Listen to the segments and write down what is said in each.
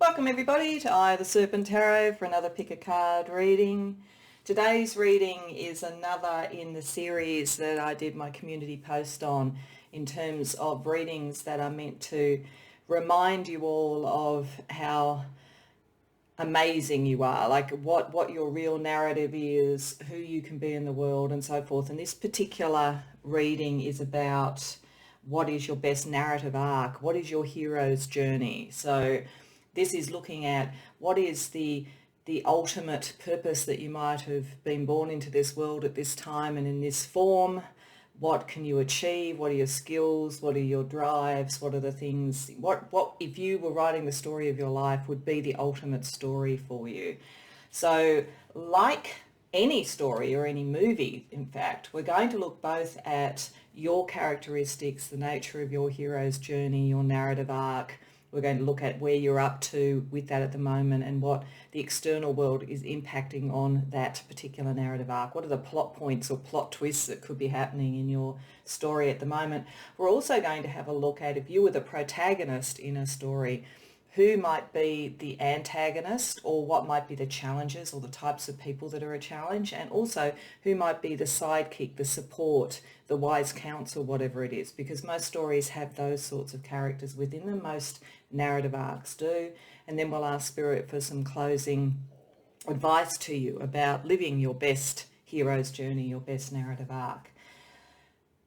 Welcome everybody to I, the Serpent Tarot, for another pick a card reading. Today's reading is another in the series that I did my community post on in terms of readings that are meant to remind you all of how amazing you are, like what your real narrative is, who you can be in the world and so forth. And this particular reading is about what is your best narrative arc, what is your hero's journey. So this is looking at what is the ultimate purpose that you might have been born into this world at this time and in this form. What can you achieve? What are your skills? What are your drives? What are the things? What if you were writing the story of your life would be the ultimate story for you? So like any story or any movie, in fact, we're going to look both at your characteristics, the nature of your hero's journey, your narrative arc. We're going to look at where you're up to with that at the moment and what the external world is impacting on that particular narrative arc. What are the plot points or plot twists that could be happening in your story at the moment? We're also going to have a look at, if you were the protagonist in a story, who might be the antagonist, or what might be the challenges or the types of people that are a challenge, and also who might be the sidekick, the support, the wise counsel, whatever it is, because most stories have those sorts of characters within them. Most narrative arcs do. And then we'll ask Spirit for some closing advice to you about living your best hero's journey, your best narrative arc.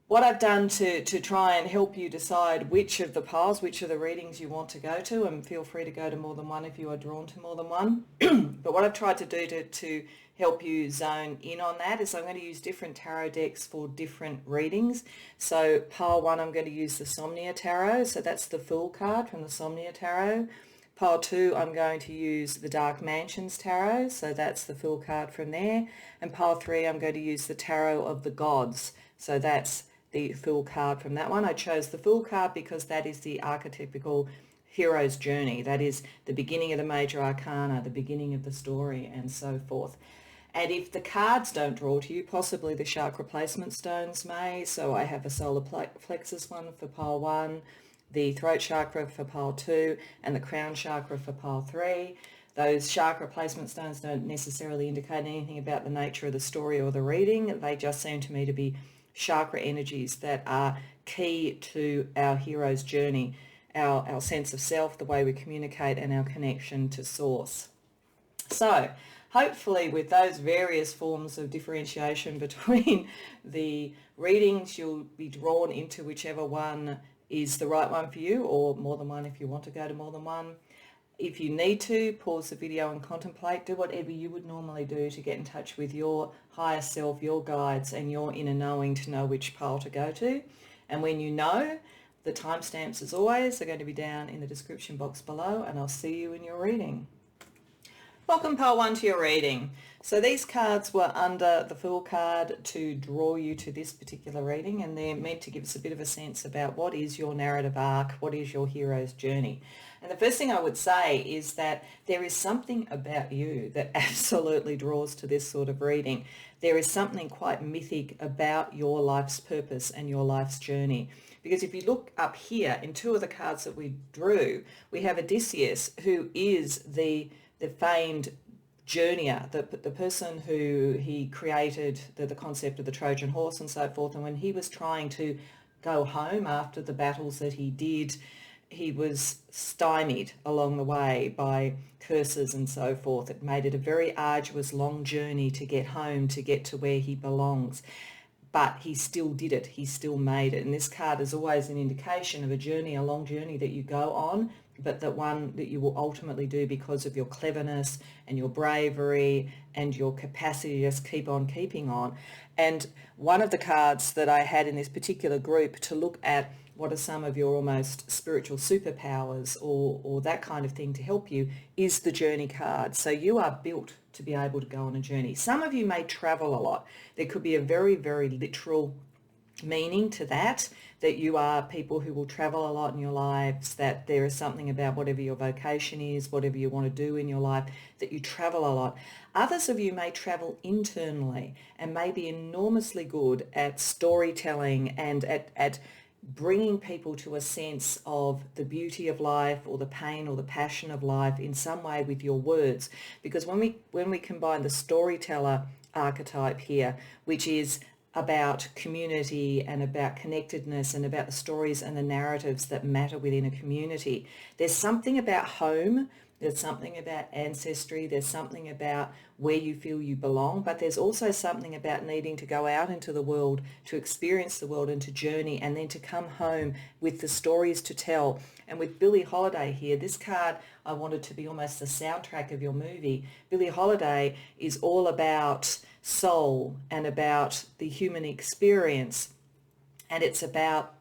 What I've done to try and help you decide which of the piles, which of the readings you want to go to, and feel free to go to more than one if you are drawn to more than one. But what I've tried to do to help you zone in on that is I'm going to use different tarot decks for different readings. So pile 1, I'm going to use the Somnia Tarot. So that's the Fool card from the Somnia Tarot. Pile 2, I'm going to use the Dark Mansions Tarot. So that's the Fool card from there. And pile 3, I'm going to use the Tarot of the Gods. So that's the Fool card from that one. I chose the Fool card because that is the archetypical hero's journey. That is the beginning of the major arcana, the beginning of the story, and so forth. And if the cards don't draw to you, possibly the Chakra Placement Stones may. So I have a solar plexus one for pile 1, the throat chakra for pile 2, and the crown chakra for pile 3. Those chakra placement stones don't necessarily indicate anything about the nature of the story or the reading. They just seem to me to be chakra energies that are key to our hero's journey, our sense of self, the way we communicate, and our connection to source. So hopefully with those various forms of differentiation between the readings, you'll be drawn into whichever one is the right one for you, or more than one if you want to go to more than one. If you need to, pause the video and contemplate. Do whatever you would normally do to get in touch with your higher self, your guides, and your inner knowing to know which pile to go to. And when you know, the timestamps, as always, are going to be down in the description box below, and I'll see you in your reading. Welcome, pile 1, to your reading. So these cards were under the Fool card to draw you to this particular reading, and they're meant to give us a bit of a sense about what is your narrative arc, what is your hero's journey. And the first thing I would say is that there is something about you that absolutely draws to this sort of reading. There is something quite mythic about your life's purpose and your life's journey. Because if you look up here in 2 of the cards that we drew, we have Odysseus, who is the famed journeyer, the person who he created the concept of the Trojan horse and so forth. And when he was trying to go home after the battles that he did, he was stymied along the way by curses and so forth. It made it a very arduous, long journey to get home, to get to where he belongs. But he still did it. He still made it. And this card is always an indication of a journey, a long journey that you go on, but that one that you will ultimately do because of your cleverness and your bravery and your capacity to just keep on keeping on. And one of the cards that I had in this particular group to look at what are some of your almost spiritual superpowers or that kind of thing to help you is the journey card. So you are built to be able to go on a journey. Some of you may travel a lot. There could be a very, very literal meaning to that you are people who will travel a lot in your lives, that there is something about whatever your vocation is, whatever you want to do in your life, that you travel a lot. Others of you may travel internally and may be enormously good at storytelling and at bringing people to a sense of the beauty of life or the pain or the passion of life in some way with your words. Because when we combine the storyteller archetype here, which is about community and about connectedness and about the stories and the narratives that matter within a community, there's something about home, there's something about ancestry, there's something about where you feel you belong, but there's also something about needing to go out into the world, to experience the world and to journey, and then to come home with the stories to tell. And with Billie Holiday here, this card I wanted to be almost the soundtrack of your movie. Billie Holiday is all about soul and about the human experience, and it's about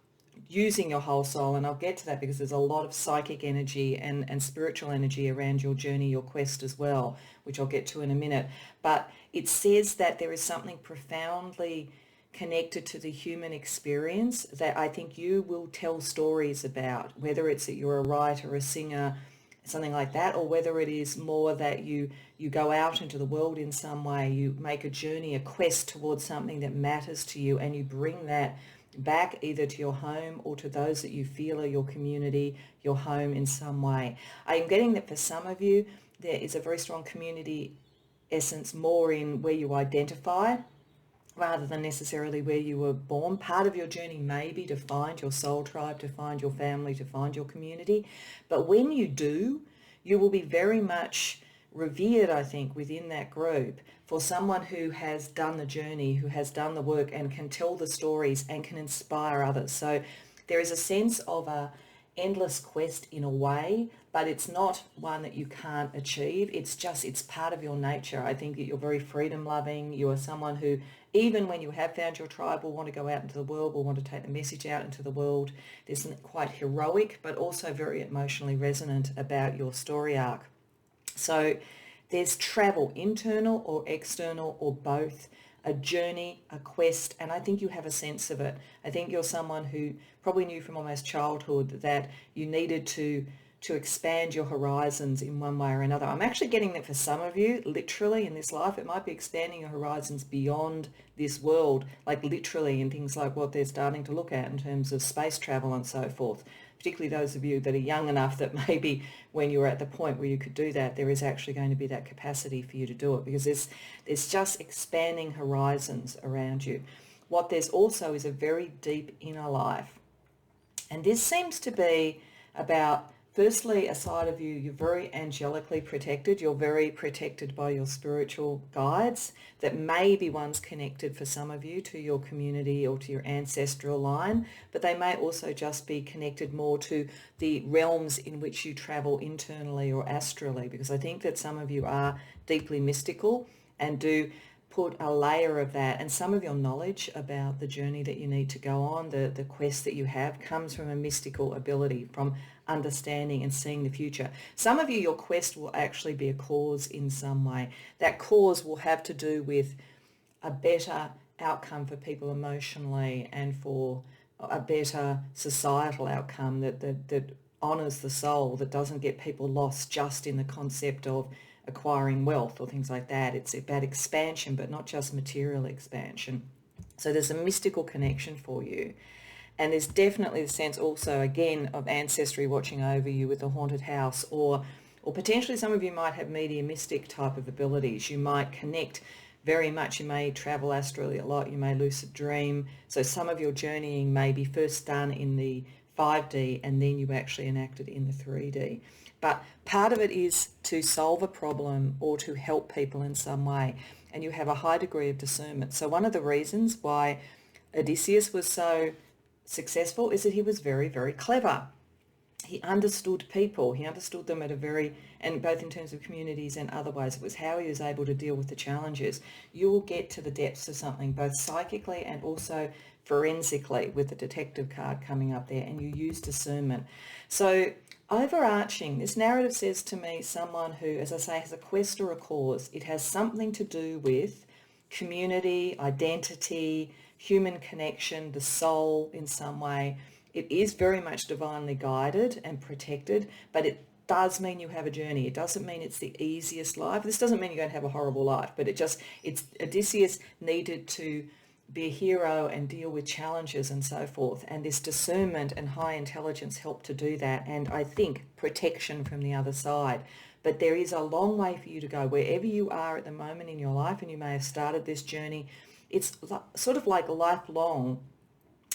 using your whole soul, and I'll get to that because there's a lot of psychic energy and spiritual energy around your journey, your quest as well, which I'll get to in a minute. But it says that there is something profoundly connected to the human experience that I think you will tell stories about, whether it's that you're a writer, a singer, something like that, or whether it is more that you go out into the world in some way, you make a journey, a quest towards something that matters to you, and you bring that back either to your home or to those that you feel are your community, your home in some way. I am getting that for some of you, there is a very strong community essence more in where you identify rather than necessarily where you were born. Part of your journey may be to find your soul tribe, to find your family, to find your community. But when you do, you will be very much revered, I think, within that group for someone who has done the journey, who has done the work and can tell the stories and can inspire others. So there is a sense of a endless quest in a way, but it's not one that you can't achieve. It's part of your nature. I think that you're very freedom loving. You are someone who, even when you have found your tribe, will want to go out into the world, will want to take the message out into the world. There's something quite heroic, but also very emotionally resonant about your story arc. So there's travel, internal or external or both, a journey, a quest, and I think you have a sense of it. I think you're someone who probably knew from almost childhood that you needed to expand your horizons in one way or another. I'm actually getting that for some of you, literally in this life, it might be expanding your horizons beyond this world, like literally in things like what they're starting to look at in terms of space travel and so forth. Particularly those of you that are young enough that maybe when you're at the point where you could do that, there is actually going to be that capacity for you to do it, because there's just expanding horizons around you. What there's also is a very deep inner life. And this seems to be about, firstly, a side of you, you're very angelically protected. You're very protected by your spiritual guides that may be ones connected for some of you to your community or to your ancestral line, but they may also just be connected more to the realms in which you travel internally or astrally, because I think that some of you are deeply mystical and do put a layer of that, and some of your knowledge about the journey that you need to go on, the quest that you have, comes from a mystical ability, from understanding and seeing the future. Some of you, your quest will actually be a cause in some way. That cause will have to do with a better outcome for people emotionally and for a better societal outcome that honours the soul, that doesn't get people lost just in the concept of acquiring wealth or things like that. It's about expansion, but not just material expansion. So there's a mystical connection for you. And there's definitely the sense also, again, of ancestry watching over you with the haunted house, or potentially some of you might have mediumistic type of abilities. You might connect very much. You may travel astrally a lot. You may lucid dream. So some of your journeying may be first done in the 5D and then you actually enact it in the 3D. But part of it is to solve a problem or to help people in some way. And you have a high degree of discernment. So one of the reasons why Odysseus was so successful is that he was very, very clever. He understood people. He understood them at a very, and both in terms of communities and otherwise. It was how he was able to deal with the challenges. You will get to the depths of something, both psychically and also forensically, with the detective card coming up there, and you use discernment. So overarching, this narrative says to me someone who, as I say, has a quest or a cause. It has something to do with community, identity, human connection, the soul in some way. It is very much divinely guided and protected, but it does mean you have a journey. It doesn't mean it's the easiest life. This doesn't mean you're going to have a horrible life, but it's Odysseus needed to be a hero and deal with challenges and so forth. And this discernment and high intelligence help to do that. And I think protection from the other side. But there is a long way for you to go wherever you are at the moment in your life, and you may have started this journey. It's sort of like lifelong,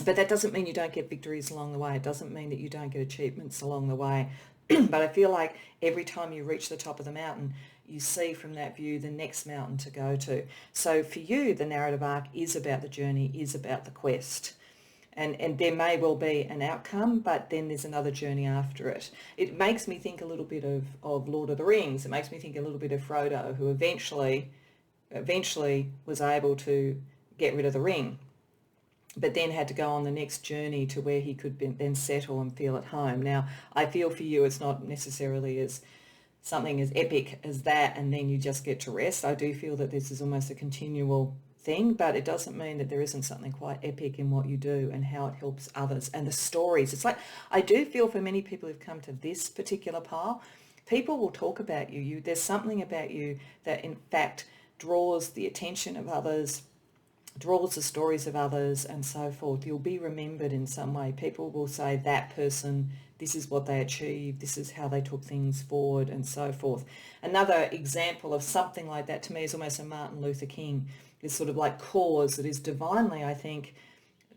but that doesn't mean you don't get victories along the way. It doesn't mean that you don't get achievements along the way. But I feel like every time you reach the top of the mountain, you see from that view the next mountain to go to. So for you, the narrative arc is about the journey, is about the quest. And there may well be an outcome, but then there's another journey after it. It makes me think a little bit of Lord of the Rings. It makes me think a little bit of Frodo, who eventually was able to get rid of the ring, but then had to go on the next journey to where he could then settle and feel at home. Now, I feel for you it's not necessarily as something as epic as that and then you just get to rest. I do feel that this is almost a continual thing, but it doesn't mean that there isn't something quite epic in what you do and how it helps others and the stories. It's like, I do feel for many people who've come to this particular pile, people will talk about you. There's something about you that in fact draws the attention of others, draws the stories of others and so forth. You'll be remembered in some way. People will say that person, this is what they achieved, this is how they took things forward and so forth. Another example of something like that to me is almost a Martin Luther King, this sort of like cause that is divinely, I think,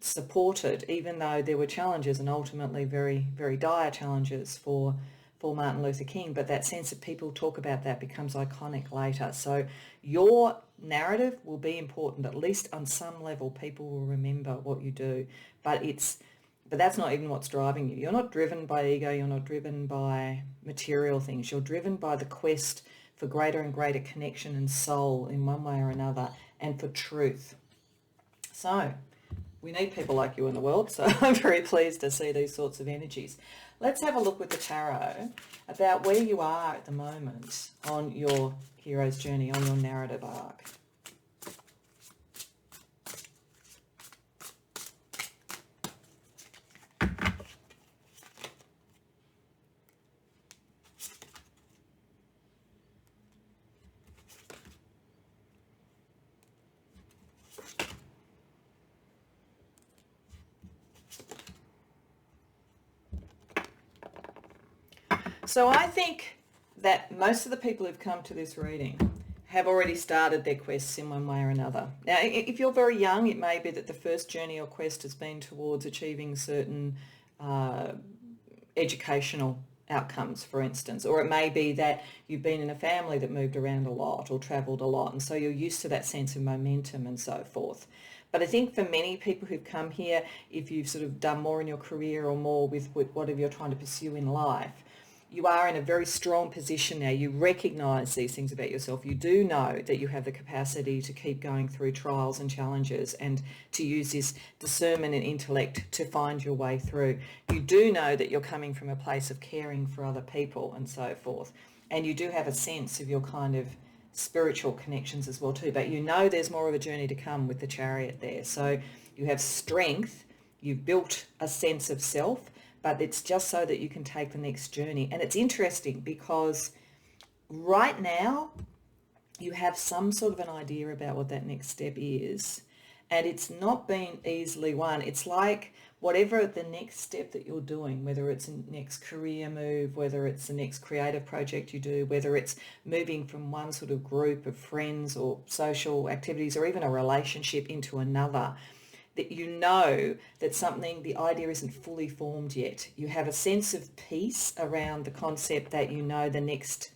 supported, even though there were challenges and ultimately very, very dire challenges for Martin Luther King, but that sense that people talk about that becomes iconic later. So your narrative will be important, at least on some level. People will remember what you do, but that's not even what's driving you. You're not driven by ego, you're not driven by material things, you're driven by the quest for greater and greater connection and soul in one way or another, and for truth. So we need people like you in the world, so I'm very pleased to see these sorts of energies. Let's have a look with the tarot about where you are at the moment on your hero's journey, on your narrative arc. So I think that most of the people who've come to this reading have already started their quests in one way or another. Now, if you're very young, it may be that the first journey or quest has been towards achieving certain educational outcomes, for instance, or it may be that you've been in a family that moved around a lot or travelled a lot, and so you're used to that sense of momentum and so forth. But I think for many people who've come here, if you've sort of done more in your career or more with whatever you're trying to pursue in life, you are in a very strong position now. You recognise these things about yourself. You do know that you have the capacity to keep going through trials and challenges and to use this discernment and intellect to find your way through. You do know that you're coming from a place of caring for other people and so forth. And you do have a sense of your kind of spiritual connections as well too. But you know there's more of a journey to come with the Chariot there. So you have strength. You've built a sense of self, but it's just so that you can take the next journey. And it's interesting because right now you have some sort of an idea about what that next step is, and it's not been easily won. It's like whatever the next step that you're doing, whether it's a next career move, whether it's the next creative project you do, whether it's moving from one sort of group of friends or social activities or even a relationship into another, that you know that the idea isn't fully formed yet. You have a sense of peace around the concept that you know the next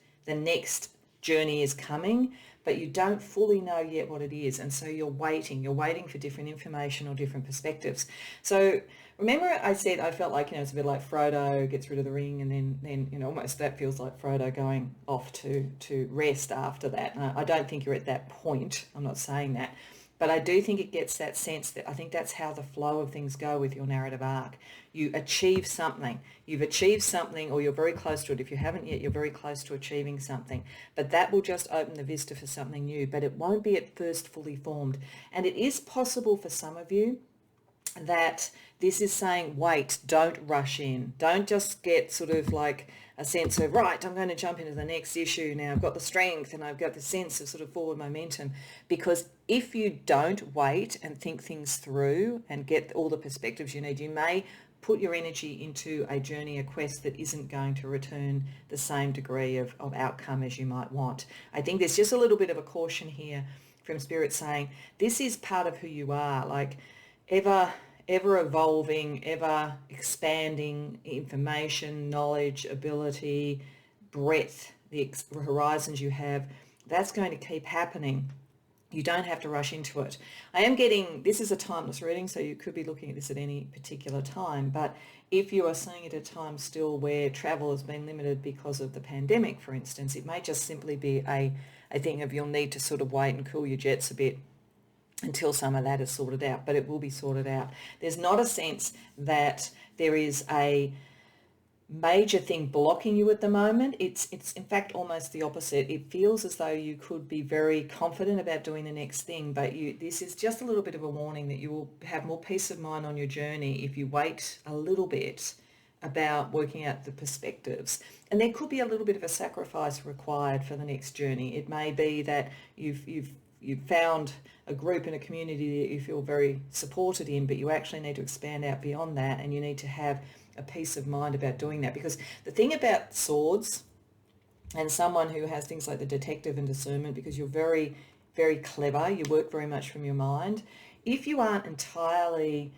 journey is coming, but you don't fully know yet what it is. And so you're waiting for different information or different perspectives. So remember I said I felt like, it's a bit like Frodo gets rid of the ring and then almost that feels like Frodo going off to rest after that. And I don't think you're at that point. I'm not saying that. But I do think it gets that sense that I think that's how the flow of things go with your narrative arc. You achieve something. You've achieved something or you're very close to it. If you haven't yet, you're very close to achieving something. But that will just open the vista for something new. But it won't be at first fully formed. And it is possible for some of you that this is saying, wait, don't rush in. Don't just get sort of like a sense of, right, I'm going to jump into the next issue now. I've got the strength and I've got the sense of sort of forward momentum. Because if you don't wait and think things through and get all the perspectives you need, you may put your energy into a journey, a quest that isn't going to return the same degree of outcome as you might want. I think there's just a little bit of a caution here from Spirit saying this is part of who you are, like ever evolving, ever expanding information, knowledge, ability, breadth, the horizons you have, that's going to keep happening. You don't have to rush into it. I am getting, this is a timeless reading, so you could be looking at this at any particular time, but if you are seeing it at a time still where travel has been limited because of the pandemic, for instance, it may just simply be a thing of you'll need to sort of wait and cool your jets a bit until some of that is sorted out, but it will be sorted out. There's not a sense that there is a major thing blocking you at the moment. It's in fact almost the opposite. It feels as though you could be very confident about doing the next thing, but this is just a little bit of a warning that you will have more peace of mind on your journey if you wait a little bit about working out the perspectives. And there could be a little bit of a sacrifice required for the next journey. It may be that you've found a group and a community that you feel very supported in, but you actually need to expand out beyond that, and you need to have a peace of mind about doing that. Because the thing about swords and someone who has things like the detective and discernment, because you're very, very clever, you work very much from your mind, if you aren't entirely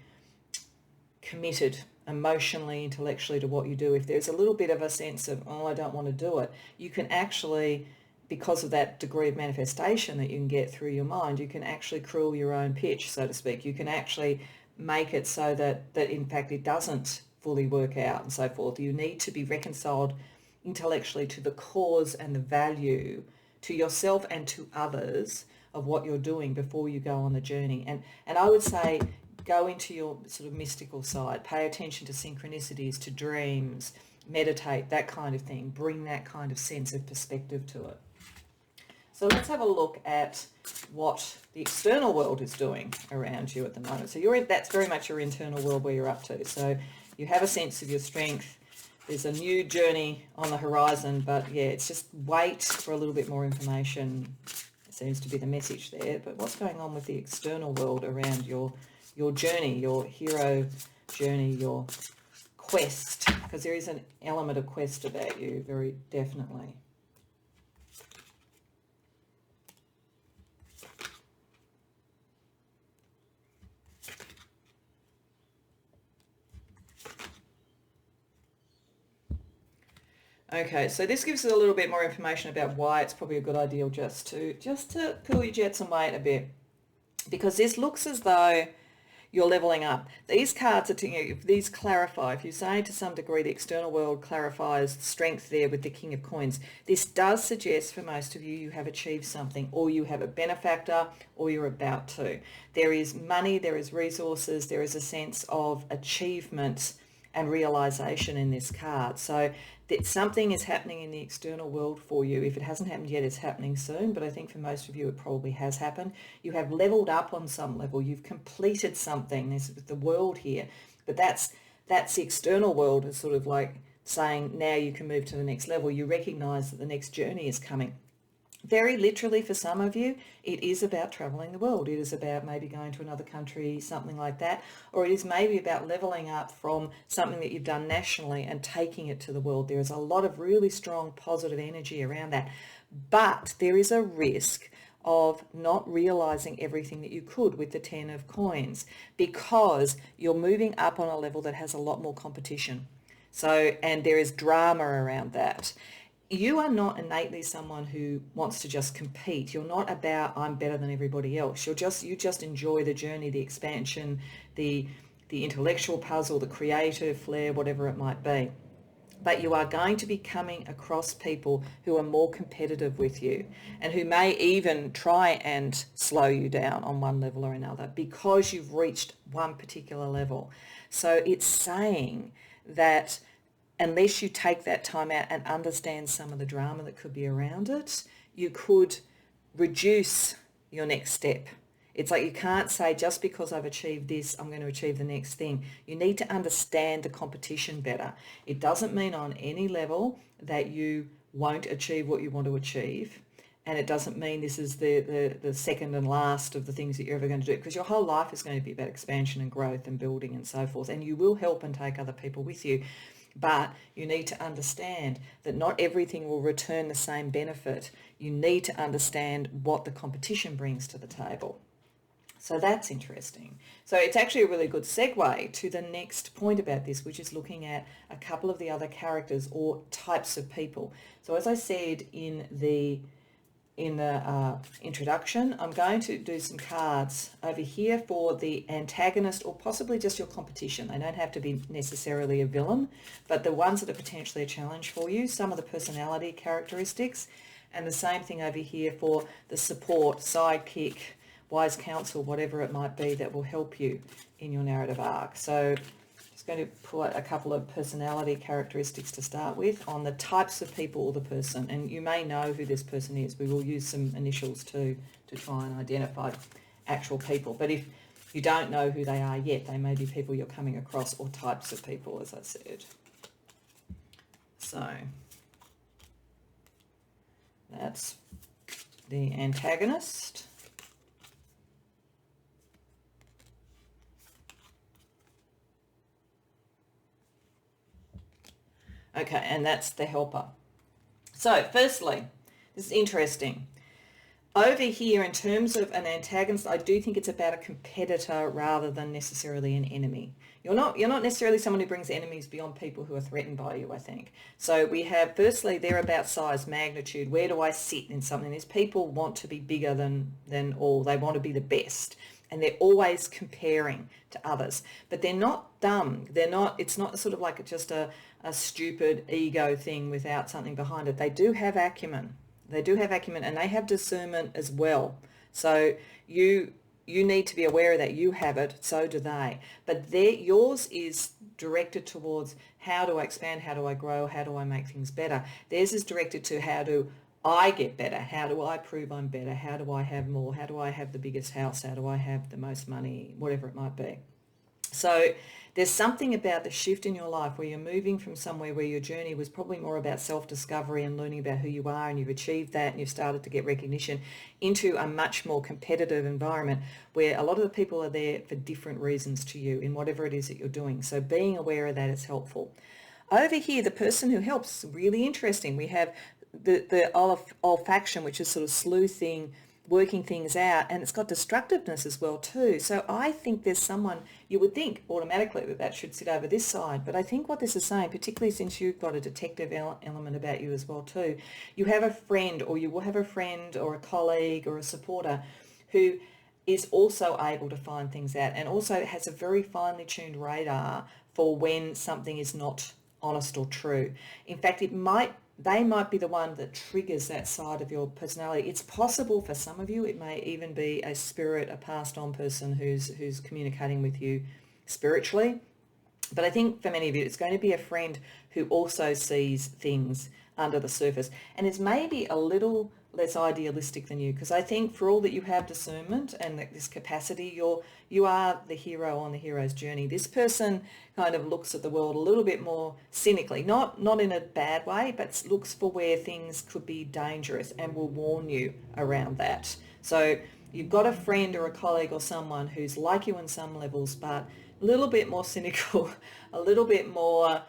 committed emotionally, intellectually to what you do, if there's a little bit of a sense of, oh, I don't want to do it, you can actually, because of that degree of manifestation that you can get through your mind, you can actually cruel your own pitch, so to speak. You can actually make it so that in fact it doesn't fully work out and so forth. You need to be reconciled intellectually to the cause and the value to yourself and to others of what you're doing before you go on the journey. And I would say go into your sort of mystical side, pay attention to synchronicities, to dreams, meditate, that kind of thing. Bring that kind of sense of perspective to it. So let's have a look at what the external world is doing around you at the moment. So that's very much your internal world where you're up to. So you have a sense of your strength. There's a new journey on the horizon, but yeah, it's just wait for a little bit more information. It seems to be the message there. But what's going on with the external world around your journey, your hero journey, your quest? Because there is an element of quest about you, very definitely. Okay, so this gives us a little bit more information about why it's probably a good idea just to cool your jets and wait a bit, because this looks as though you're leveling up. These cards are if these clarify, if you say to some degree the external world clarifies strength there with the King of Coins, this does suggest for most of you, you have achieved something, or you have a benefactor, or you're about to. There is money, there is resources, there is a sense of achievement and realization in this card. So that something is happening in the external world for you. If it hasn't happened yet, it's happening soon, but I think for most of you it probably has happened. You have leveled up on some level. You've completed something. There's the world here, but that's the external world is sort of like saying now you can move to the next level. You recognize that the next journey is coming. Very literally for some of you, it is about traveling the world. It is about maybe going to another country, something like that. Or it is maybe about leveling up from something that you've done nationally and taking it to the world. There is a lot of really strong positive energy around that. But there is a risk of not realizing everything that you could with the 10 of Coins, because you're moving up on a level that has a lot more competition. So, and there is drama around that. You are not innately someone who wants to just compete. You're not about I'm better than everybody else. You just enjoy the journey, the expansion, the intellectual puzzle, the creative flair, whatever it might be. But you are going to be coming across people who are more competitive with you and who may even try and slow you down on one level or another because you've reached one particular level. So it's saying that unless you take that time out and understand some of the drama that could be around it, you could reduce your next step It's like you can't say just because I've achieved this, I'm going to achieve the next thing. You need to understand the competition better. It doesn't mean on any level that you won't achieve what you want to achieve. And it doesn't mean this is the second and last of the things that you're ever going to do, because your whole life is going to be about expansion and growth and building and so forth. And you will help and take other people with you. But you need to understand that not everything will return the same benefit. You need to understand what the competition brings to the table. So that's interesting. So it's actually a really good segue to the next point about this, which is looking at a couple of the other characters or types of people. So as I said in the introduction, I'm going to do some cards over here for the antagonist or possibly just your competition. They don't have to be necessarily a villain, but the ones that are potentially a challenge for you, some of the personality characteristics, and the same thing over here for the support, sidekick, wise counsel, whatever it might be that will help you in your narrative arc. So just going to pull out a couple of personality characteristics to start with on the types of people or the person. And you may know who this person is. We will use some initials too to try and identify actual people. But if you don't know who they are yet, they may be people you're coming across or types of people, as I said. So that's the antagonist. Okay, and that's the helper. So firstly, this is interesting. Over here, in terms of an antagonist, I do think it's about a competitor rather than necessarily an enemy. You're not necessarily someone who brings enemies beyond people who are threatened by you, I think. So we have, firstly, they're about size, magnitude. Where do I sit in something? These people want to be bigger than all. They want to be the best. And they're always comparing to others. But they're not dumb. It's not sort of like just a stupid ego thing without something behind it. They do have acumen. They do have acumen, and they have discernment as well. So you need to be aware of that. You have it, so do they. But yours is directed towards how do I expand, how do I grow, how do I make things better. Theirs is directed to how do I get better, how do I prove I'm better, how do I have more, how do I have the biggest house, how do I have the most money, whatever it might be. So there's something about the shift in your life where you're moving from somewhere where your journey was probably more about self-discovery and learning about who you are, and you've achieved that and you've started to get recognition, into a much more competitive environment where a lot of the people are there for different reasons to you in whatever it is that you're doing. So being aware of that is helpful. Over here, the person who helps, really interesting. We have the olfaction, which is sort of sleuthing, working things out, and it's got destructiveness as well too. So I think there's someone, you would think automatically that should sit over this side, but I think what this is saying, particularly since you've got a detective element about you as well too, you have a friend, or you will have a friend or a colleague or a supporter who is also able to find things out and also has a very finely tuned radar for when something is not honest or true. In fact, they might be the one that triggers that side of your personality. It's possible for some of you, it may even be a spirit, a passed on person who's communicating with you spiritually. But I think for many of you, it's going to be a friend who also sees things under the surface and is maybe a little less idealistic than you, because I think for all that you have discernment and this capacity, you are the hero on the hero's journey. This person kind of looks at the world a little bit more cynically, not in a bad way, but looks for where things could be dangerous and will warn you around that. So you've got a friend or a colleague or someone who's like you in some levels, but a little bit more cynical, a little bit more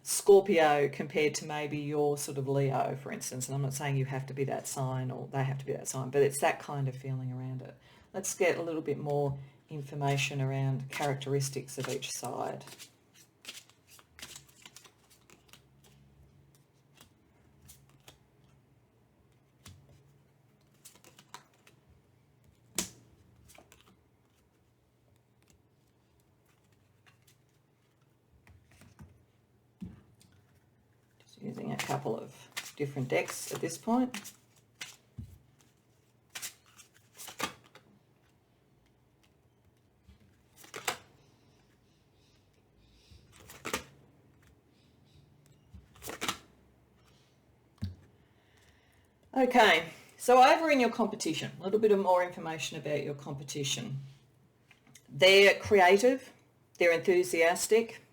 Scorpio compared to maybe your sort of Leo, for instance. And I'm not saying you have to be that sign or they have to be that sign, but it's that kind of feeling around it. Let's get a little bit more information around characteristics of each side. Using a couple of different decks at this point. Okay, So over in your competition, a little bit of more information about your competition. They're creative, they're enthusiastic,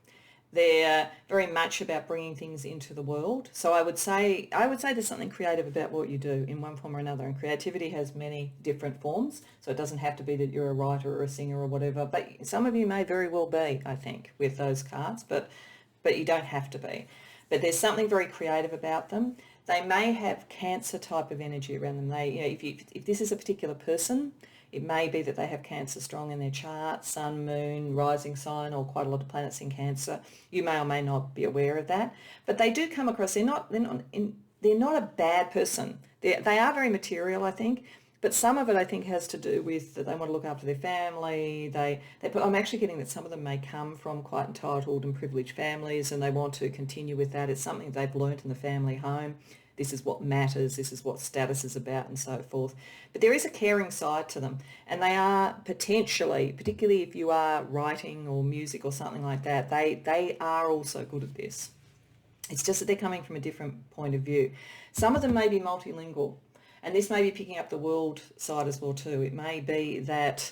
they're very much about bringing things into the world. So I would say there's something creative about what you do in one form or another. And creativity has many different forms. So it doesn't have to be that you're a writer or a singer or whatever. But some of you may very well be, I think, with those cards. But you don't have to be. But there's something very creative about them. They may have Cancer type of energy around them. If this is a particular person, it may be that they have Cancer strong in their chart, sun, moon, rising sign, or quite a lot of planets in Cancer. You may or may not be aware of that, but they do come across. They're not a bad person. They are very material, I think, but some of it I think has to do with that they want to look after their family. I'm actually getting that some of them may come from quite entitled and privileged families, and they want to continue with that. It's something they've learnt in the family home. This is what matters, this is what status is about, and so forth. But there is a caring side to them, and they are potentially, particularly if you are writing or music or something like that, they are also good at this. It's just that they're coming from a different point of view. Some of them may be multilingual, and this may be picking up the world side as well too. It may be that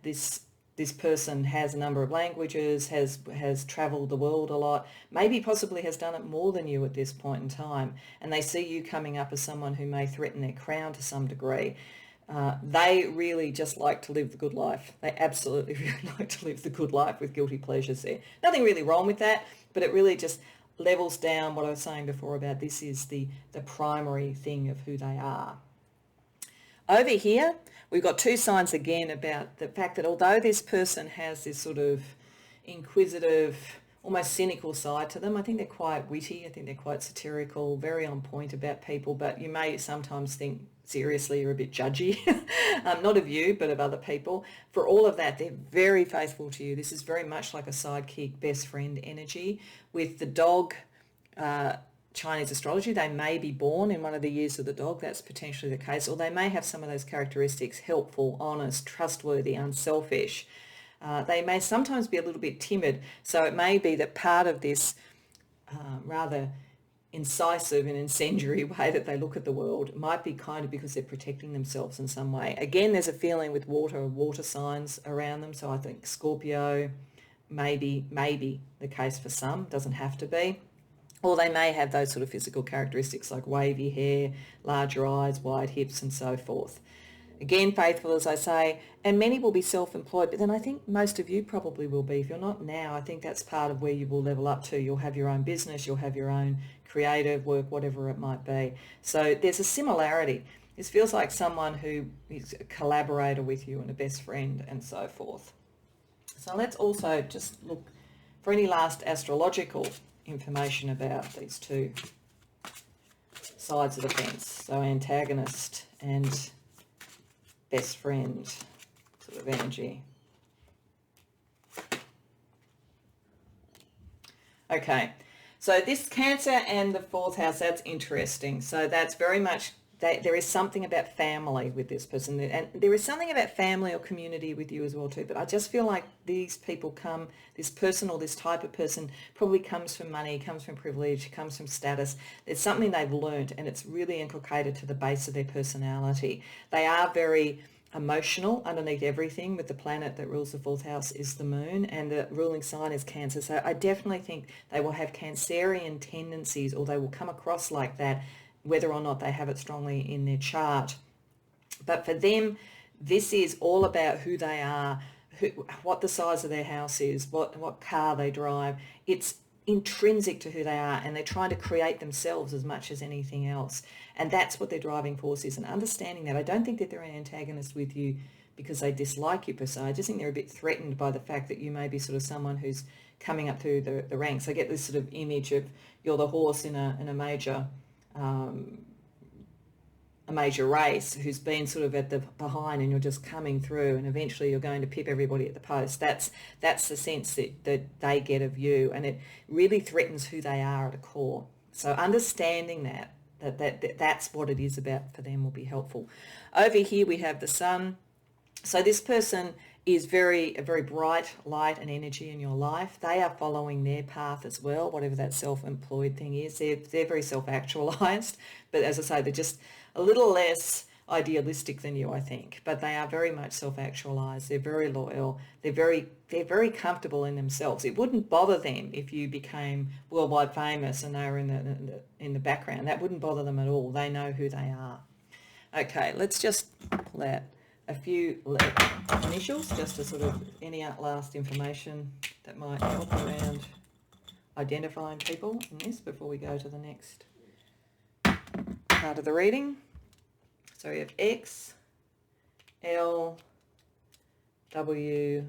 this person has a number of languages, has travelled the world a lot, maybe possibly has done it more than you at this point in time, and they see you coming up as someone who may threaten their crown to some degree. They really just like to live the good life. They absolutely really like to live the good life with guilty pleasures there. Nothing really wrong with that, but it really just levels down what I was saying before about this is the primary thing of who they are. Over here, we've got two signs again about the fact that although this person has this sort of inquisitive, almost cynical side to them, I think they're quite witty, I think they're quite satirical, very on point about people, but you may sometimes think seriously you're a bit judgy, not of you, but of other people. For all of that, they're very faithful to you. This is very much like a sidekick, best friend energy. With the dog, Chinese astrology, they may be born in one of the years of the dog. That's potentially the case. Or they may have some of those characteristics: helpful, honest, trustworthy, unselfish. They may sometimes be a little bit timid. So it may be that part of this rather incisive and incendiary way that they look at the world might be kind of because they're protecting themselves in some way. Again, there's a feeling with water signs around them. So I think Scorpio may be the case for some. Doesn't have to be. Or they may have those sort of physical characteristics like wavy hair, larger eyes, wide hips, and so forth. Again, faithful, as I say, and many will be self-employed, but then I think most of you probably will be. If you're not now, I think that's part of where you will level up to. You'll have your own business, you'll have your own creative work, whatever it might be. So there's a similarity. This feels like someone who is a collaborator with you and a best friend and so forth. So let's also just look for any last astrological information about these two sides of the fence. So antagonist and best friend sort of energy. Okay, so this Cancer and the fourth house, that's interesting. So that's very much, there is something about family with this person, and there is something about family or community with you as well too, but I just feel like these people this person or this type of person probably comes from money, comes from privilege, comes from status. It's something they've learned, and it's really inculcated to the base of their personality. They are very emotional underneath everything. With the planet that rules the fourth house is the moon, and the ruling sign is Cancer. So I definitely think they will have Cancerian tendencies, or they will come across like that, whether or not they have it strongly in their chart. But for them, this is all about who they are, what the size of their house is, what car they drive. It's intrinsic to who they are, and they're trying to create themselves as much as anything else. And that's what their driving force is, and understanding that. I don't think that they're an antagonist with you because they dislike you per se. I just think they're a bit threatened by the fact that you may be sort of someone who's coming up through the ranks. I get this sort of image of you're the horse in a major race who's been sort of at the behind, and you're just coming through, and eventually you're going to pip everybody at the post. That's the sense that they get of you, and it really threatens who they are at a core. So understanding that's what it is about for them will be helpful. Over here we have the sun. So this person is a very bright light and energy in your life. They are following their path as well, whatever that self-employed thing is. They're very self-actualized, but as I say, they're just a little less idealistic than you, I think. But they are very much self-actualized. They're very loyal. They're very comfortable in themselves. It wouldn't bother them if you became worldwide famous and they were in the background. That wouldn't bother them at all. They know who they are. Okay, let's just pull out a few initials just to sort of any last information that might help around identifying people in this before we go to the next part of the reading. So we have X, L, W,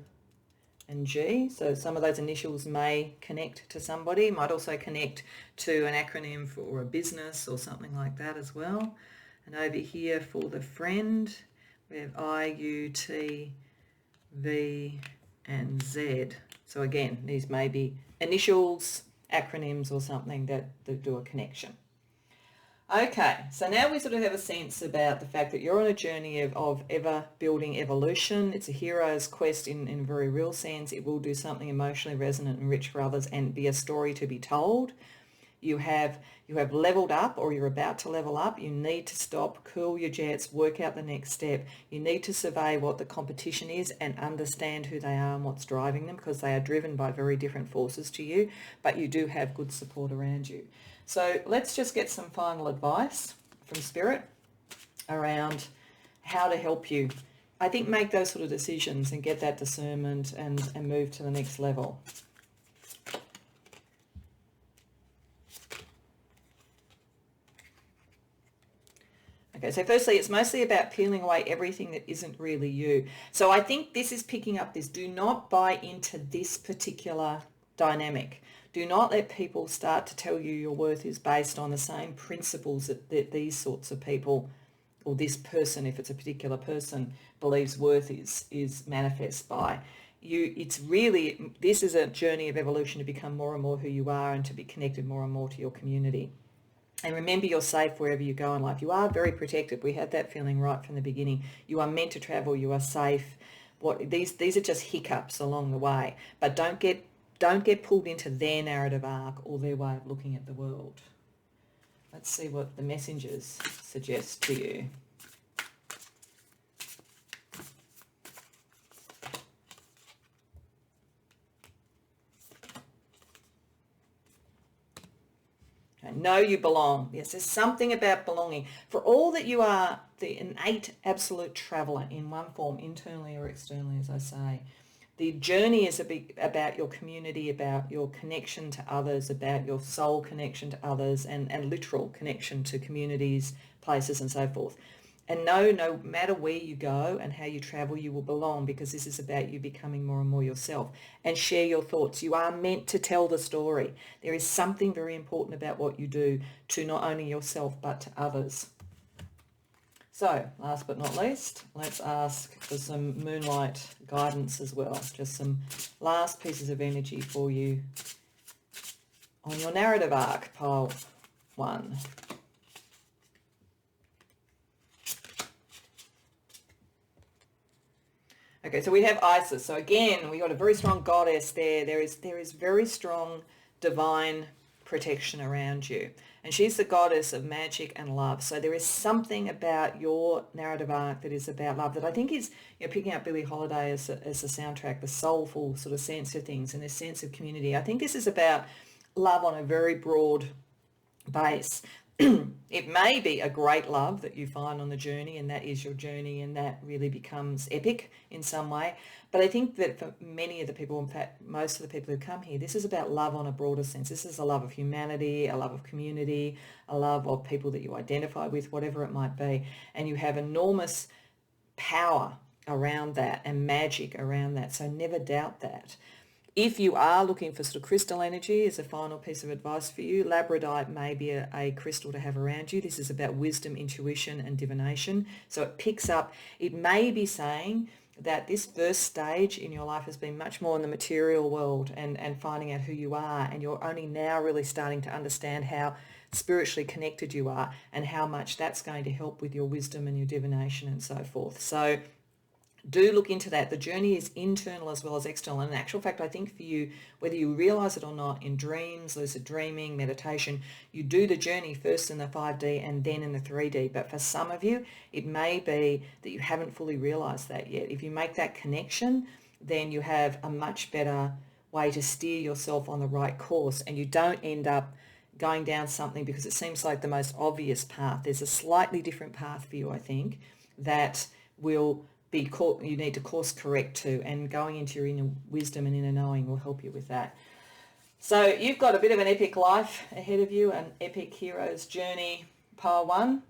and G. So some of those initials may connect to somebody, might also connect to an acronym for a business or something like that as well. And over here for the friend, we have I, U, T, V, and Z. So again, these may be initials, acronyms, or something that do a connection. Okay, so now we sort of have a sense about the fact that you're on a journey of ever building evolution. It's a hero's quest in a very real sense. It will do something emotionally resonant and rich for others and be a story to be told. You have leveled up, or you're about to level up. You need to stop, cool your jets, work out the next step. You need to survey what the competition is and understand who they are and what's driving them, because they are driven by very different forces to you, but you do have good support around you. So let's just get some final advice from Spirit around how to help you, I think, make those sort of decisions and get that discernment and move to the next level. Okay, so firstly, it's mostly about peeling away everything that isn't really you. So I think this is picking up this. Do not buy into this particular dynamic. Do not let people start to tell you your worth is based on the same principles that these sorts of people, or this person, if it's a particular person, believes worth is manifest by. This is a journey of evolution to become more and more who you are and to be connected more and more to your community. And remember, you're safe wherever you go in life. You are very protected. We had that feeling right from the beginning. You are meant to travel. You are safe. These are just hiccups along the way. But don't get pulled into their narrative arc or their way of looking at the world. Let's see what the messengers suggest to you. Know you belong. Yes, there's something about belonging. For all that you are the innate absolute traveller in one form, internally or externally, as I say, the journey is about your community, about your connection to others, about your soul connection to others, and literal connection to communities, places, and so forth. And no matter where you go and how you travel, you will belong, because this is about you becoming more and more yourself. And share your thoughts. You are meant to tell the story. There is something very important about what you do to not only yourself but to others. So, last but not least, let's ask for some moonlight guidance as well. Just some last pieces of energy for you on your narrative arc, pile 1. Okay, so we have Isis. So again, we got a very strong goddess there. There is very strong divine protection around you. And she's the goddess of magic and love. So there is something about your narrative arc that is about love that I think is, picking up Billie Holiday as a soundtrack, the soulful sort of sense of things and this sense of community. I think this is about love on a very broad base. It may be a great love that you find on the journey, and that is your journey, and that really becomes epic in some way. But I think that for many of the people, in fact, most of the people who come here, this is about love on a broader sense. This is a love of humanity, a love of community, a love of people that you identify with, whatever it might be. And you have enormous power around that and magic around that. So never doubt that. If you are looking for sort of crystal energy as a final piece of advice for you, labradorite may be a crystal to have around you. This is about wisdom, intuition, and divination. So it picks up, it may be saying that this first stage in your life has been much more in the material world and finding out who you are, and you're only now really starting to understand how spiritually connected you are and how much that's going to help with your wisdom and your divination and so forth. So do look into that. The journey is internal as well as external. And in actual fact, I think for you, whether you realize it or not, in dreams, lucid dreaming, meditation, you do the journey first in the 5D and then in the 3D. But for some of you, it may be that you haven't fully realized that yet. If you make that connection, then you have a much better way to steer yourself on the right course, and you don't end up going down something because it seems like the most obvious path. There's a slightly different path for you, I think, that will be you need to course correct to, and going into your inner wisdom and inner knowing will help you with that. So you've got a bit of an epic life ahead of you, an epic hero's journey, pile 1.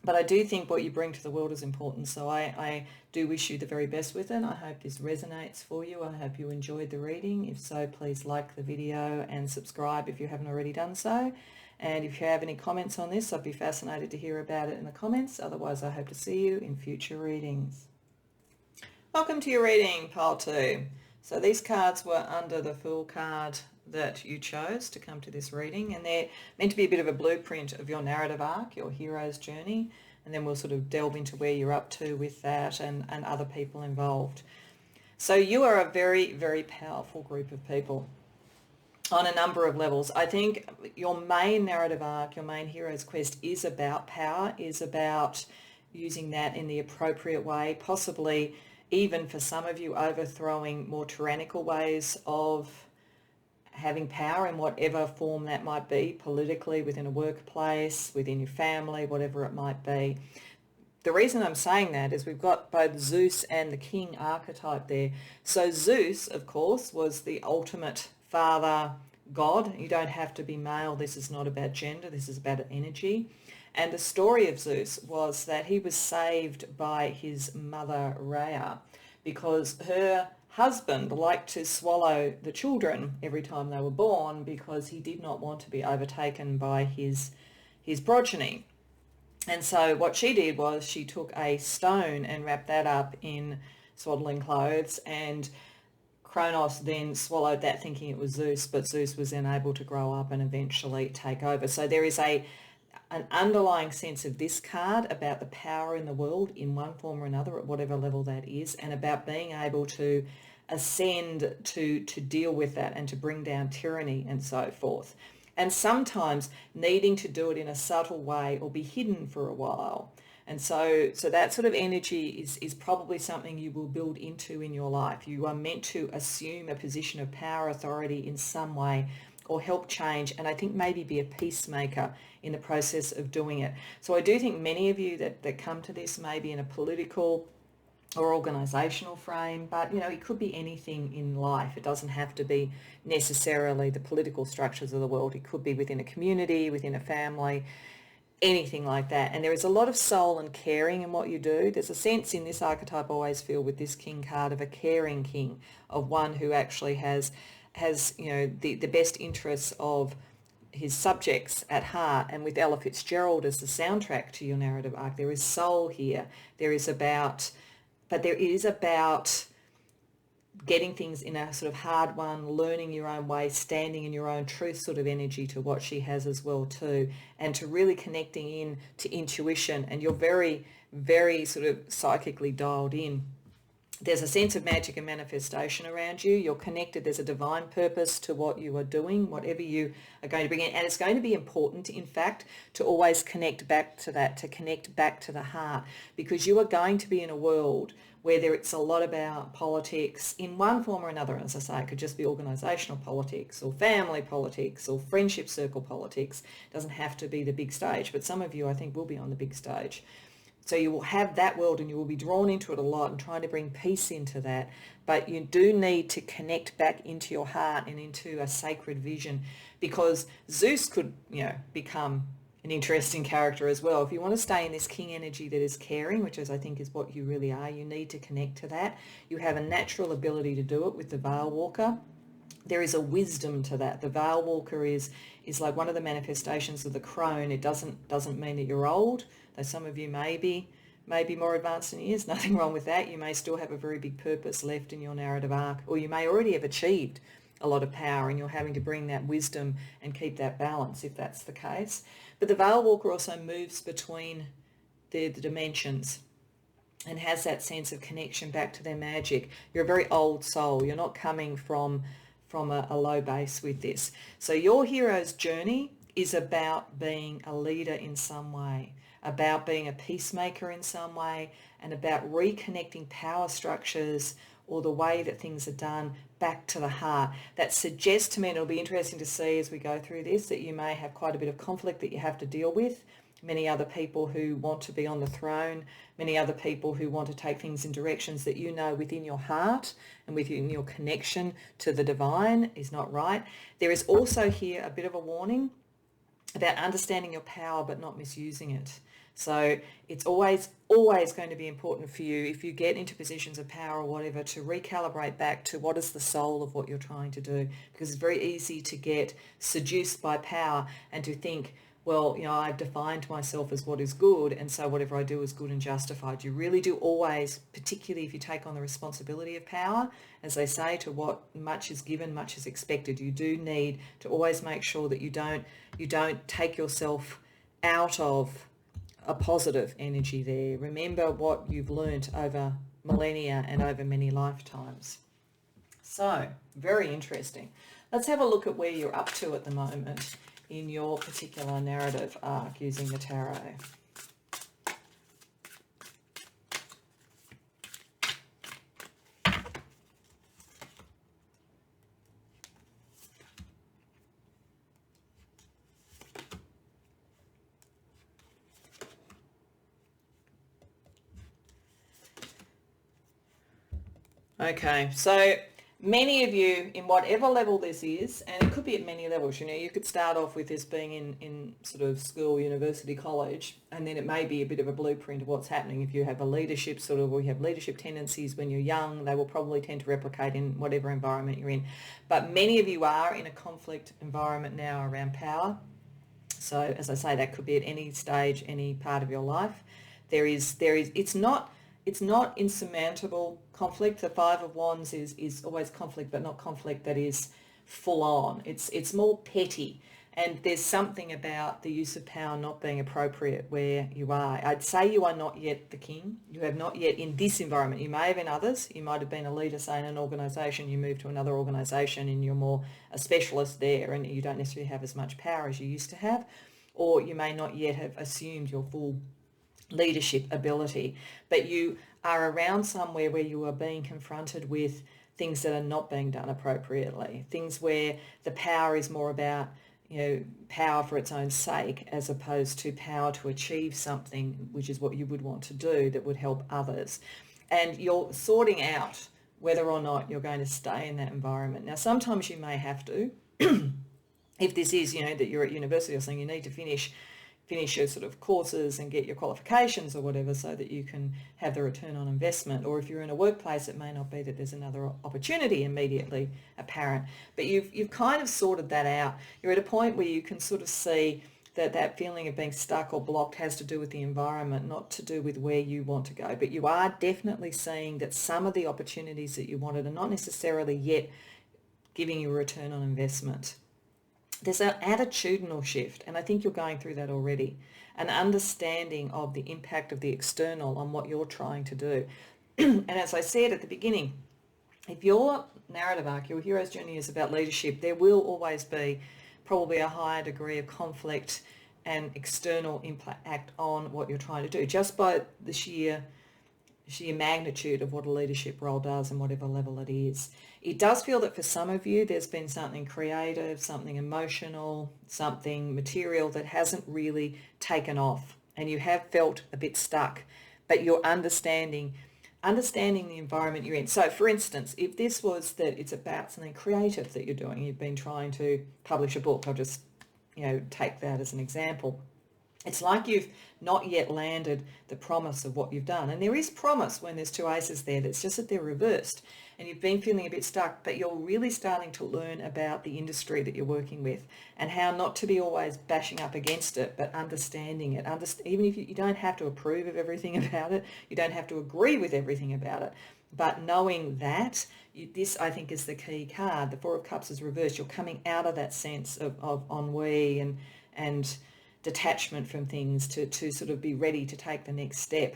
But I do think what you bring to the world is important. So I do wish you the very best with it. I hope this resonates for you. I hope you enjoyed the reading. If so, please like the video and subscribe if you haven't already done so. And if you have any comments on this, I'd be fascinated to hear about it in the comments. Otherwise, I hope to see you in future readings. Welcome to your reading, pile 2. So these cards were under the Fool card that you chose to come to this reading, and they're meant to be a bit of a blueprint of your narrative arc, your hero's journey, and then we'll sort of delve into where you're up to with that and other people involved. So you are a very, very powerful group of people on a number of levels. I think your main narrative arc, your main hero's quest is about power, is about using that in the appropriate way, possibly even for some of you overthrowing more tyrannical ways of having power in whatever form that might be, politically, within a workplace, within your family, whatever it might be. The reason I'm saying that is we've got both Zeus and the king archetype there. So Zeus, of course, was the ultimate father god. You don't have to be male. This is not about gender. This is about energy. And the story of Zeus was that he was saved by his mother Rhea because her husband liked to swallow the children every time they were born because he did not want to be overtaken by his progeny. And so what she did was she took a stone and wrapped that up in swaddling clothes, and Kronos then swallowed that thinking it was Zeus, but Zeus was then able to grow up and eventually take over. So there is an underlying sense of this card about the power in the world in one form or another at whatever level that is, and about being able to ascend to deal with that and to bring down tyranny and so forth. And sometimes needing to do it in a subtle way or be hidden for a while. And so that sort of energy is probably something you will build into in your life. You are meant to assume a position of power, authority in some way, or help change, and I think maybe be a peacemaker in the process of doing it. So I do think many of you that come to this may be in a political or organisational frame, but it could be anything in life. It doesn't have to be necessarily the political structures of the world. It could be within a community, within a family, anything like that. And there is a lot of soul and caring in what you do. There's a sense in this archetype I always feel with this king card of a caring king, of one who actually has the best interests of his subjects at heart. And with Ella Fitzgerald as the soundtrack to your narrative arc, there is soul here. There is about getting things in a sort of hard one, learning your own way, standing in your own truth sort of energy to what she has as well too, and to really connecting in to intuition. And you're very, very sort of psychically dialed in. There's a sense of magic and manifestation around you. You're connected. There's a divine purpose to what you are doing, whatever you are going to bring in. And it's going to be important, in fact, to always connect back to that, to connect back to the heart, because you are going to be in a world where it's a lot about politics in one form or another. As I say, it could just be organisational politics or family politics or friendship circle politics. It doesn't have to be the big stage, but some of you, I think, will be on the big stage. So you will have that world and you will be drawn into it a lot and trying to bring peace into that. But you do need to connect back into your heart and into a sacred vision, because Zeus could, become an interesting character as well. If you want to stay in this king energy that is caring, which I think is what you really are, you need to connect to that. You have a natural ability to do it with the Veil Walker. There is a wisdom to that. The Veil Walker is like one of the manifestations of the crone. It doesn't mean that you're old, though some of you may be more advanced in years. Nothing wrong with that. You may still have a very big purpose left in your narrative arc, or you may already have achieved a lot of power and you're having to bring that wisdom and keep that balance if that's the case. But the Veil Walker also moves between the dimensions. and has that sense of connection back to their magic. You're a very old soul. You're not coming from a low base with this. So your hero's journey is about being a leader in some way, about being a peacemaker in some way, and about reconnecting power structures or the way that things are done back to the heart. That suggests to me, and it'll be interesting to see as we go through this, that you may have quite a bit of conflict that you have to deal with. Many other people who want to be on the throne, many other people who want to take things in directions that you know within your heart and within your connection to the divine is not right. There is also here a bit of a warning about understanding your power but not misusing it. So it's always going to be important for you, if you get into positions of power or whatever, to recalibrate back to what is the soul of what you're trying to do, because it's very easy to get seduced by power and to think, well, I've defined myself as what is good, and so whatever I do is good and justified. You really do always, particularly if you take on the responsibility of power, as they say, to what much is given, much is expected. You do need to always make sure that you don't take yourself out of a positive energy there. Remember what you've learnt over millennia and over many lifetimes. So, very interesting. Let's have a look at where you're up to at the moment in your particular narrative arc using the tarot. Okay, so many of you, in whatever level this is, and it could be at many levels, you could start off with this being in sort of school, university, college, and then it may be a bit of a blueprint of what's happening. If you have a leadership or you have leadership tendencies when you're young, they will probably tend to replicate in whatever environment you're in. But many of you are in a conflict environment now around power. So as I say, that could be at any stage, any part of your life. It's not insurmountable conflict. The Five of Wands is always conflict, but not conflict that is full on. It's more petty. And there's something about the use of power not being appropriate where you are. I'd say you are not yet the king. You have not yet in this environment. You may have in others. You might have been a leader, say, in an organisation. You move to another organisation and you're more a specialist there and you don't necessarily have as much power as you used to have. Or you may not yet have assumed your full leadership ability, but you are around somewhere where you are being confronted with things that are not being done appropriately, things where the power is more about power for its own sake as opposed to power to achieve something, which is what you would want to do that would help others. And you're sorting out whether or not you're going to stay in that environment. Now, sometimes you may have to, if this is, that you're at university or something, you need to finish your sort of courses and get your qualifications or whatever so that you can have the return on investment. Or if you're in a workplace, it may not be that there's another opportunity immediately apparent. But you've kind of sorted that out. You're at a point where you can sort of see that feeling of being stuck or blocked has to do with the environment, not to do with where you want to go. But you are definitely seeing that some of the opportunities that you wanted are not necessarily yet giving you a return on investment. There's an attitudinal shift, and I think you're going through that already, an understanding of the impact of the external on what you're trying to do. And as I said at the beginning, if your narrative arc, your hero's journey is about leadership, there will always be probably a higher degree of conflict and external impact on what you're trying to do, just by the sheer magnitude of what a leadership role does and whatever level it is. It does feel that for some of you there's been something creative, something emotional, something material that hasn't really taken off and you have felt a bit stuck, but you're understanding the environment you're in. So for instance, if this was that it's about something creative that you're doing, you've been trying to publish a book, I'll just take that as an example. It's like you've not yet landed the promise of what you've done. And there is promise when there's two aces there. That's just that they're reversed. And you've been feeling a bit stuck, but you're really starting to learn about the industry that you're working with and how not to be always bashing up against it, but understanding it. Even if you don't have to approve of everything about it, you don't have to agree with everything about it. But knowing that, this I think is the key card. The Four of Cups is reversed. You're coming out of that sense of ennui and detachment from things to sort of be ready to take the next step.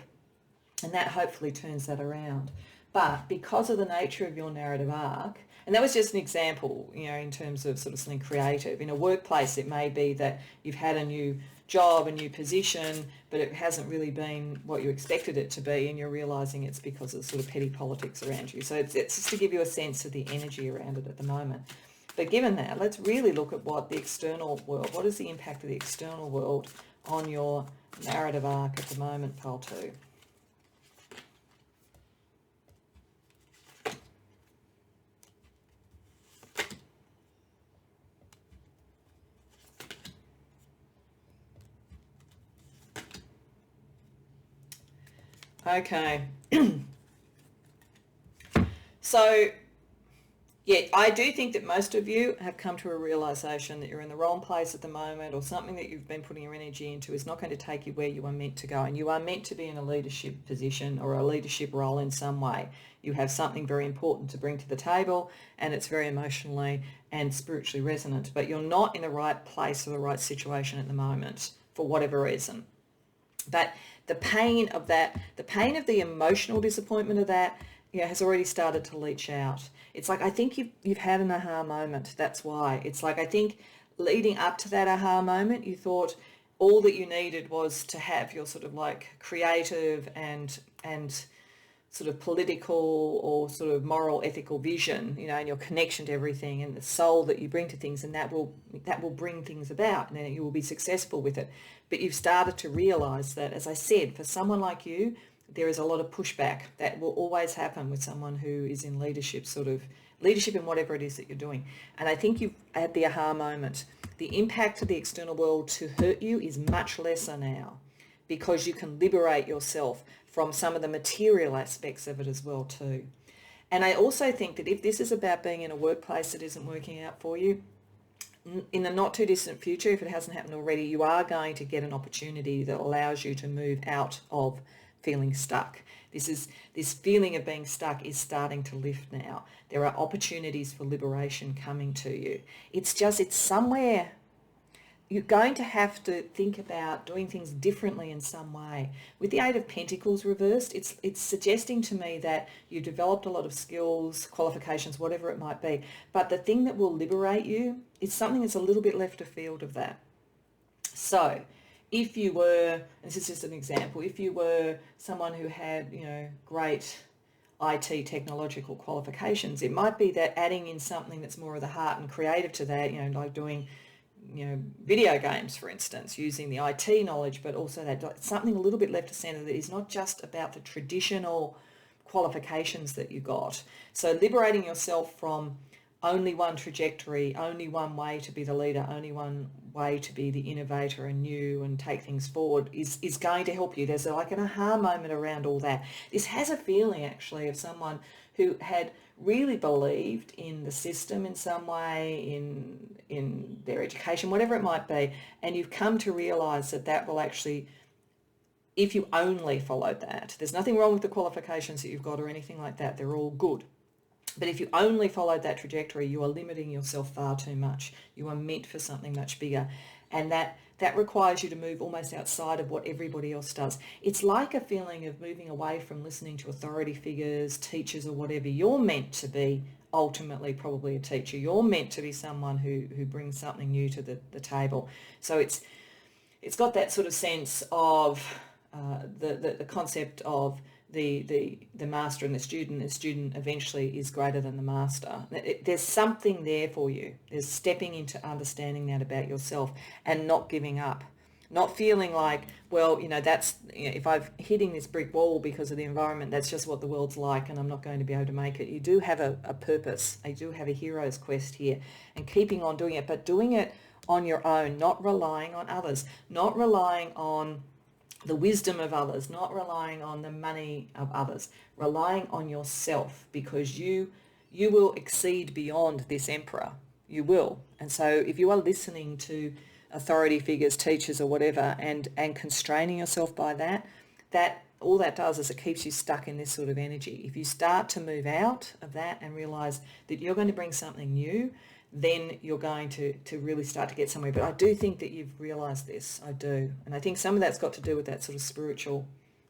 And that hopefully turns that around. But because of the nature of your narrative arc, and that was just an example, you know, in terms of sort of something creative. In a workplace, it may be that you've had a new job, a new position, but it hasn't really been what you expected it to be, and you're realising it's because of sort of petty politics around you. So it's just to give you a sense of the energy around it at the moment. But given that, let's really look at what the external world, what is the impact of the external world on your narrative arc at the moment, pile 2. Okay. So, yeah, I do think that most of you have come to a realisation that you're in the wrong place at the moment, or something that you've been putting your energy into is not going to take you where you are meant to go. And you are meant to be in a leadership position or a leadership role in some way. You have something very important to bring to the table, and it's very emotionally and spiritually resonant, but you're not in the right place or the right situation at the moment for whatever reason. But the pain of that, the pain of the emotional disappointment of that, you know, has already started to leach out. It's like, I think you've had an aha moment. That's why. It's like, I think leading up to that aha moment, you thought all that you needed was to have your sort of like creative and sort of political or sort of moral, ethical vision, you know, and your connection to everything and the soul that you bring to things, and that will bring things about, and then you will be successful with it. But you've started to realise that, as I said, for someone like you, there is a lot of pushback that will always happen with someone who is in leadership, sort of leadership in whatever it is that you're doing. And I think you've had the aha moment. The impact of the external world to hurt you is much lesser now, because you can liberate yourself from some of the material aspects of it as well too. And I also think that if this is about being in a workplace that isn't working out for you, in the not too distant future, if it hasn't happened already, you are going to get an opportunity that allows you to move out of feeling stuck. This feeling of being stuck is starting to lift now. There are opportunities for liberation coming to you. It's somewhere. You're going to have to think about doing things differently in some way. With the Eight of Pentacles reversed, it's suggesting to me that you developed a lot of skills, qualifications, whatever it might be. But the thing that will liberate you is something that's a little bit left afield of that. So if you were, and this is just an example, if you were someone who had, you know, great IT technological qualifications, it might be that adding in something that's more of the heart and creative to that, you know, like doing, you know, video games, for instance, using the IT knowledge, but also that something a little bit left of centre that is not just about the traditional qualifications that you got. So liberating yourself from only one trajectory, only one way to be the leader, only one way to be the innovator and new and take things forward is going to help you. There's like an aha moment around all that. This has a feeling actually of someone who had really believed in the system in some way, in their education, whatever it might be, and you've come to realise that will actually, if you only followed that, there's nothing wrong with the qualifications that you've got or anything like that, they're all good. But if you only followed that trajectory, you are limiting yourself far too much. You are meant for something much bigger. And that requires you to move almost outside of what everybody else does. It's like a feeling of moving away from listening to authority figures, teachers or whatever. You're meant to be ultimately probably a teacher. You're meant to be someone who brings something new to the table. So it's got that sort of sense of the concept of the master and the student eventually is greater than the master. There's something there for you. There's stepping into understanding that about yourself and not giving up, not feeling like, well, you know, that's, you know, if I'm hitting this brick wall because of the environment, that's just what the world's like and I'm not going to be able to make it. You do have a purpose. You do have a hero's quest here, and keeping on doing it, but doing it on your own, not relying on others, not relying on the wisdom of others, not relying on the money of others, relying on yourself, because you will exceed beyond this emperor. You will. And so if you are listening to authority figures, teachers or whatever, and constraining yourself by that all that does is it keeps you stuck in this sort of energy. If you start to move out of that and realise that you're going to bring something new, then you're going to really start to get somewhere. But I do think that you've realised this. I do. And I think some of that's got to do with that sort of spiritual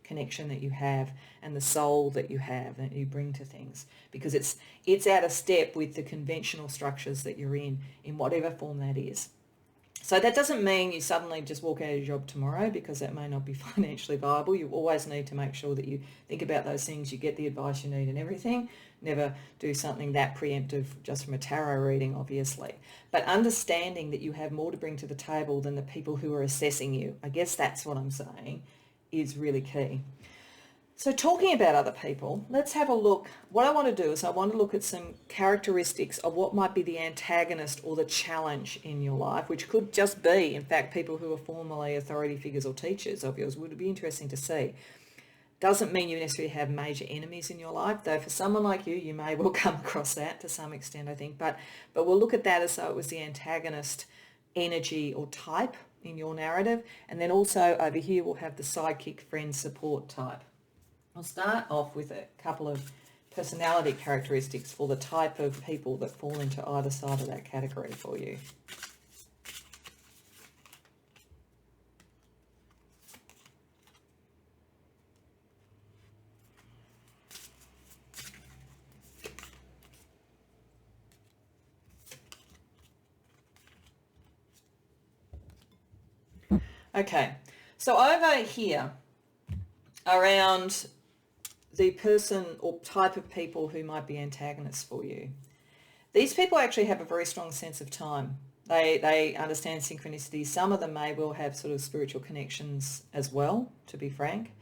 connection that you have and the soul that you have that you bring to things, because it's out of step with the conventional structures that you're in whatever form that is. So that doesn't mean you suddenly just walk out of your job tomorrow, because that may not be financially viable. You always need to make sure that you think about those things, you get the advice you need and everything. Never do something that preemptive just from a tarot reading, obviously. But understanding that you have more to bring to the table than the people who are assessing you, I guess that's what I'm saying, is really key. So talking about other people, let's have a look. What I want to do is I want to look at some characteristics of what might be the antagonist or the challenge in your life, which could just be, in fact, people who are formerly authority figures or teachers of yours. Would be interesting to see. Doesn't mean you necessarily have major enemies in your life, though for someone like you may well come across that to some extent, I think. But we'll look at that as though it was the antagonist energy or type in your narrative. And then also over here we'll have the sidekick, friend, support type. I'll start off with a couple of personality characteristics for the type of people that fall into either side of that category for you. Okay, so over here around the person or type of people who might be antagonists for you. These people actually have a very strong sense of time. They understand synchronicity. Some of them may well have sort of spiritual connections as well, to be frank,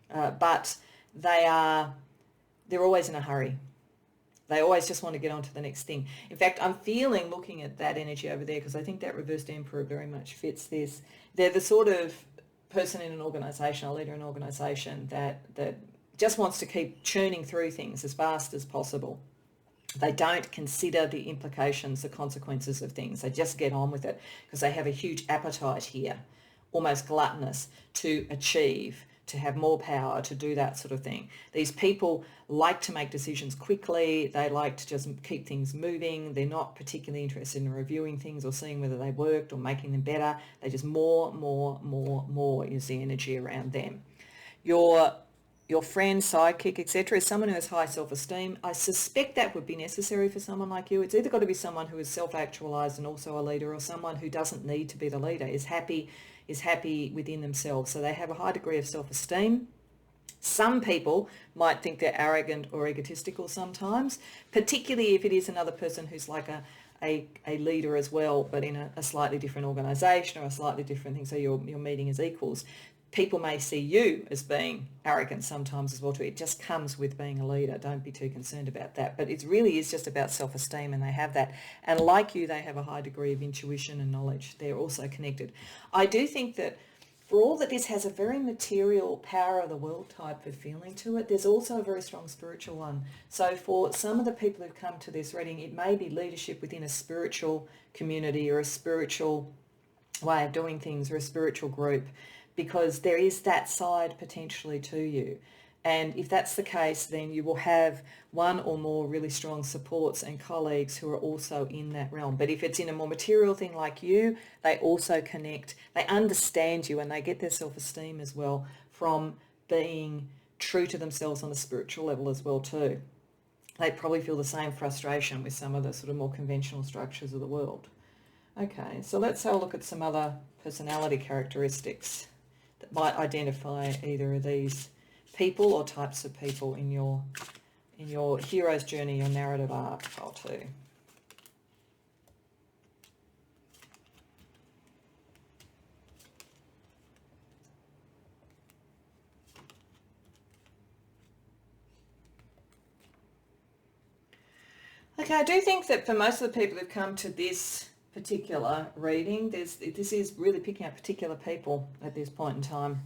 but they're always in a hurry. They always just want to get on to the next thing. In fact, I'm feeling, looking at that energy over there, because I think that reversed emperor very much fits this. They're the sort of person in an organisation, a leader in an organisation that just wants to keep churning through things as fast as possible. They don't consider the implications, the consequences of things. They just get on with it because they have a huge appetite here, almost gluttonous, to achieve, to have more power, to do that sort of thing. These people like to make decisions quickly. They like to just keep things moving. They're not particularly interested in reviewing things or seeing whether they worked or making them better. They just more is the energy around them. Your friend, sidekick, etc., is someone who has high self-esteem. I suspect that would be necessary for someone like you. It's either got to be someone who is self-actualized and also a leader, or someone who doesn't need to be the leader, is happy within themselves. So they have a high degree of self-esteem. Some people might think they're arrogant or egotistical sometimes, particularly if it is another person who's like a leader as well, but in a slightly different organisation or a slightly different thing, so you're meeting as equals. People may see you as being arrogant sometimes as well too. It just comes with being a leader. Don't be too concerned about that. But it really is just about self-esteem, and they have that. And like you, they have a high degree of intuition and knowledge. They're also connected. I do think that for all that this has a very material power of the world type of feeling to it, there's also a very strong spiritual one. So for some of the people who've come to this reading, it may be leadership within a spiritual community or a spiritual way of doing things or a spiritual group, because there is that side potentially to you. And if that's the case, then you will have one or more really strong supports and colleagues who are also in that realm. But if it's in a more material thing like you, they also connect, they understand you, and they get their self-esteem as well from being true to themselves on a spiritual level as well too. They probably feel the same frustration with some of the sort of more conventional structures of the world. Okay, so let's have a look at some other personality characteristics that might identify either of these people or types of people in your hero's journey, your narrative arc file too. Okay, I do think that for most of the people who've come to this particular reading, this is really picking up particular people at this point in time,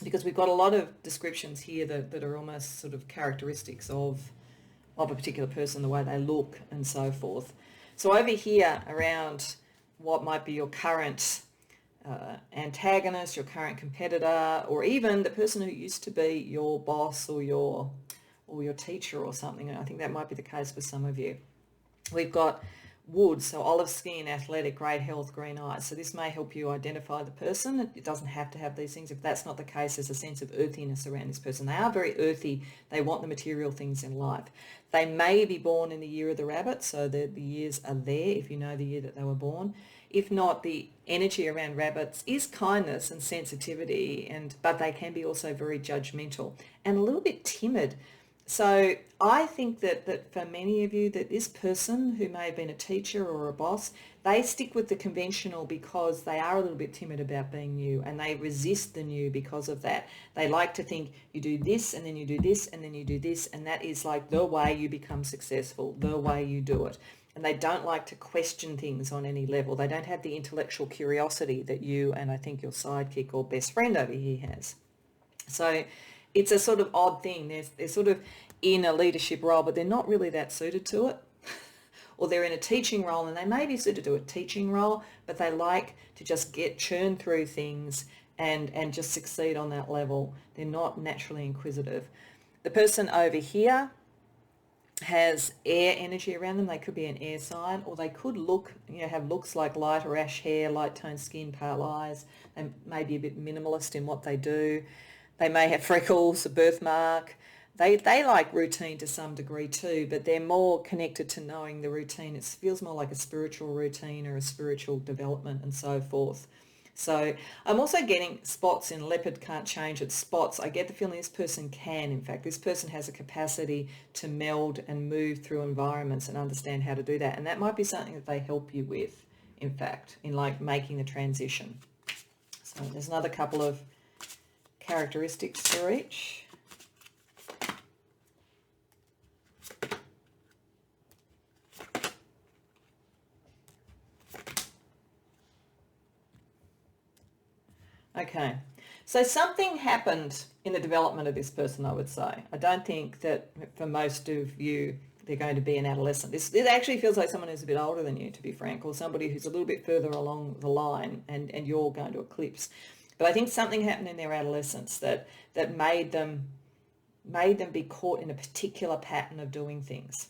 because we've got a lot of descriptions here that are almost sort of characteristics of a particular person, the way they look and so forth. So over here around what might be your current antagonist, your current competitor, or even the person who used to be your boss or your teacher or something, and I think that might be the case for some of you. We've got wood, so olive skin, athletic, great health, green eyes. So this may help you identify the person. It doesn't have to have these things. If that's not the case, there's a sense of earthiness around this person. They are very earthy. They want the material things in life. They may be born in the year of the rabbit, so the years are there if you know the year that they were born. If not, the energy around rabbits is kindness and sensitivity, but they can be also very judgmental and a little bit timid. So I think that for many of you, that this person who may have been a teacher or a boss, they stick with the conventional because they are a little bit timid about being new, and they resist the new because of that. They like to think you do this and then you do this and then you do this, and that is like the way you become successful, the way you do it. And they don't like to question things on any level. They don't have the intellectual curiosity that you and I think your sidekick or best friend over here has. So it's a sort of odd thing. They're sort of in a leadership role, but they're not really that suited to it. Or they're in a teaching role and they may be suited to a teaching role, but they like to just churn through things and just succeed on that level. They're not naturally inquisitive. The person over here has air energy around them. They could be an air sign, or they could have looks like lighter ash hair, light toned skin, pale eyes. They may be a bit minimalist in what they do. They may have freckles, a birthmark. They like routine to some degree too, but they're more connected to knowing the routine. It feels more like a spiritual routine or a spiritual development and so forth. So I'm also getting spots in leopard can't change its spots. I get the feeling this person can. In fact, this person has a capacity to meld and move through environments and understand how to do that. And that might be something that they help you with, in fact, in like making the transition. So there's another couple of characteristics for each. Okay, so something happened in the development of this person, I would say. I don't think that for most of you, they're going to be an adolescent. It actually feels like someone who's a bit older than you, to be frank, or somebody who's a little bit further along the line and you're going to eclipse. But I think something happened in their adolescence that made them be caught in a particular pattern of doing things.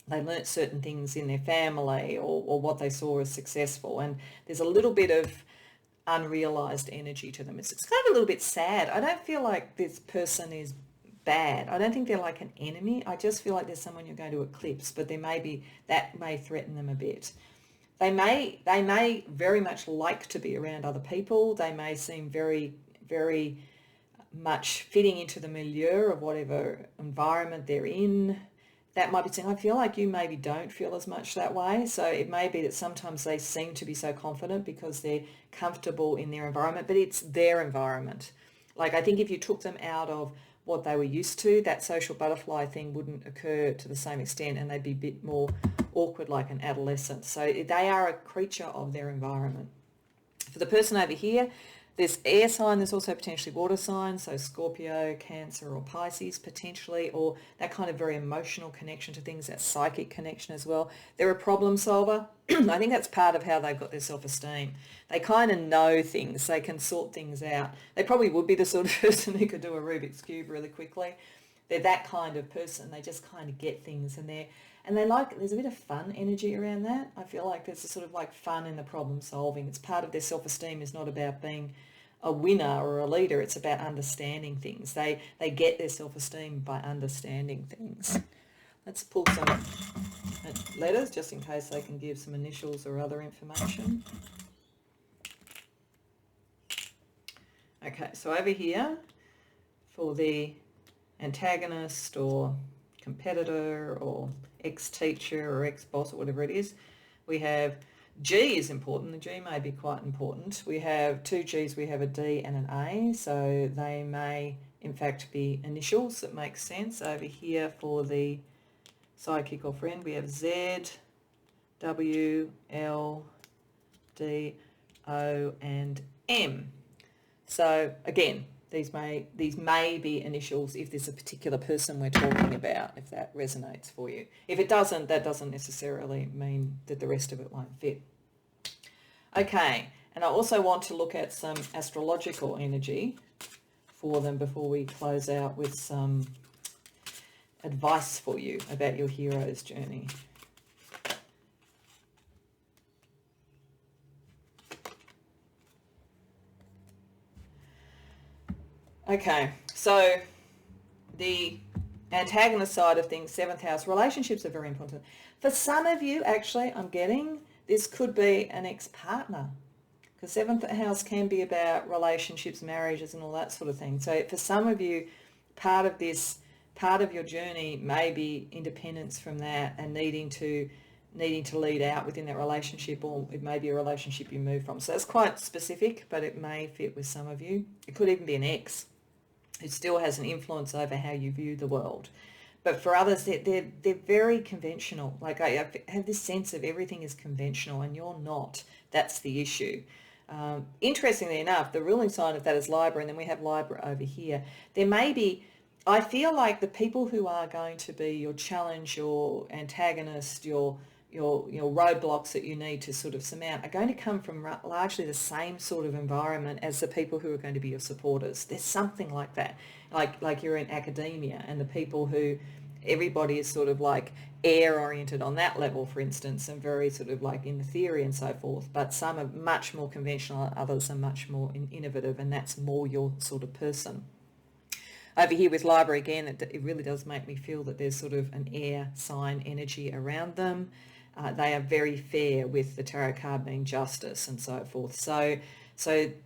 They learnt certain things in their family or what they saw as successful. And there's a little bit of unrealized energy to them. It's kind of a little bit sad. I don't feel like this person is bad. I don't think they're like an enemy. I just feel like there's someone you're going to eclipse, but that may threaten them a bit. They may very much like to be around other people. They may seem very, very much fitting into the milieu of whatever environment they're in. That might be saying, I feel like you maybe don't feel as much that way. So it may be that sometimes they seem to be so confident because they're comfortable in their environment, but it's their environment. Like I think if you took them out of what they were used to, that social butterfly thing wouldn't occur to the same extent, and they'd be a bit more awkward like an adolescent. So they are a creature of their environment. For the person over here, there's air sign, there's also potentially water sign, so Scorpio, Cancer or Pisces potentially, or that kind of very emotional connection to things, that psychic connection as well. They're a problem solver. I think that's part of how they've got their self-esteem. They kind of know things, they can sort things out. They probably would be the sort of person who could do a Rubik's Cube really quickly. They're that kind of person. They just kind of get things, and there's a bit of fun energy around that. I feel like there's a sort of like fun in the problem solving. It's part of their self-esteem is not about being a winner or a leader. It's about understanding things. They get their self-esteem by understanding things. Let's pull some letters just in case they can give some initials or other information. Okay, so over here for the antagonist or competitor or ex-teacher or ex-boss or whatever it is, we have G is important. The G may be quite important. We have two Gs, we have a D and an A, so they may in fact be initials. That makes sense. Over here for the sidekick or friend, we have Z, W, L, D, O and M. So again, these may be initials if there's a particular person we're talking about, if that resonates for you. If it doesn't, that doesn't necessarily mean that the rest of it won't fit. Okay, and I also want to look at some astrological energy for them before we close out with some advice for you about your hero's journey. Okay, so the antagonist side of things, 7th house, relationships are very important. For some of you, actually, I'm getting this could be an ex-partner, because 7th house can be about relationships, marriages and all that sort of thing. So for some of you, part of your journey may be independence from that and needing to lead out within that relationship, or it may be a relationship you move from. So that's quite specific, but it may fit with some of you. It could even be an ex who still has an influence over how you view the world. But for others, they're very conventional. Like I have this sense of everything is conventional and you're not. That's the issue. Interestingly enough, the ruling sign of that is Libra, and then we have Libra over here. There may be, I feel like the people who are going to be your challenge, your antagonist, your roadblocks that you need to sort of surmount are going to come from largely the same sort of environment as the people who are going to be your supporters. There's something like that, like you're in academia and the people who everybody is sort of like air oriented on that level, for instance, and very sort of like in the theory and so forth, but some are much more conventional, others are much more innovative, and that's more your sort of person. Over here with Libra again, it really does make me feel that there's sort of an air sign energy around them. They are very fair, with the tarot card being justice and so forth. So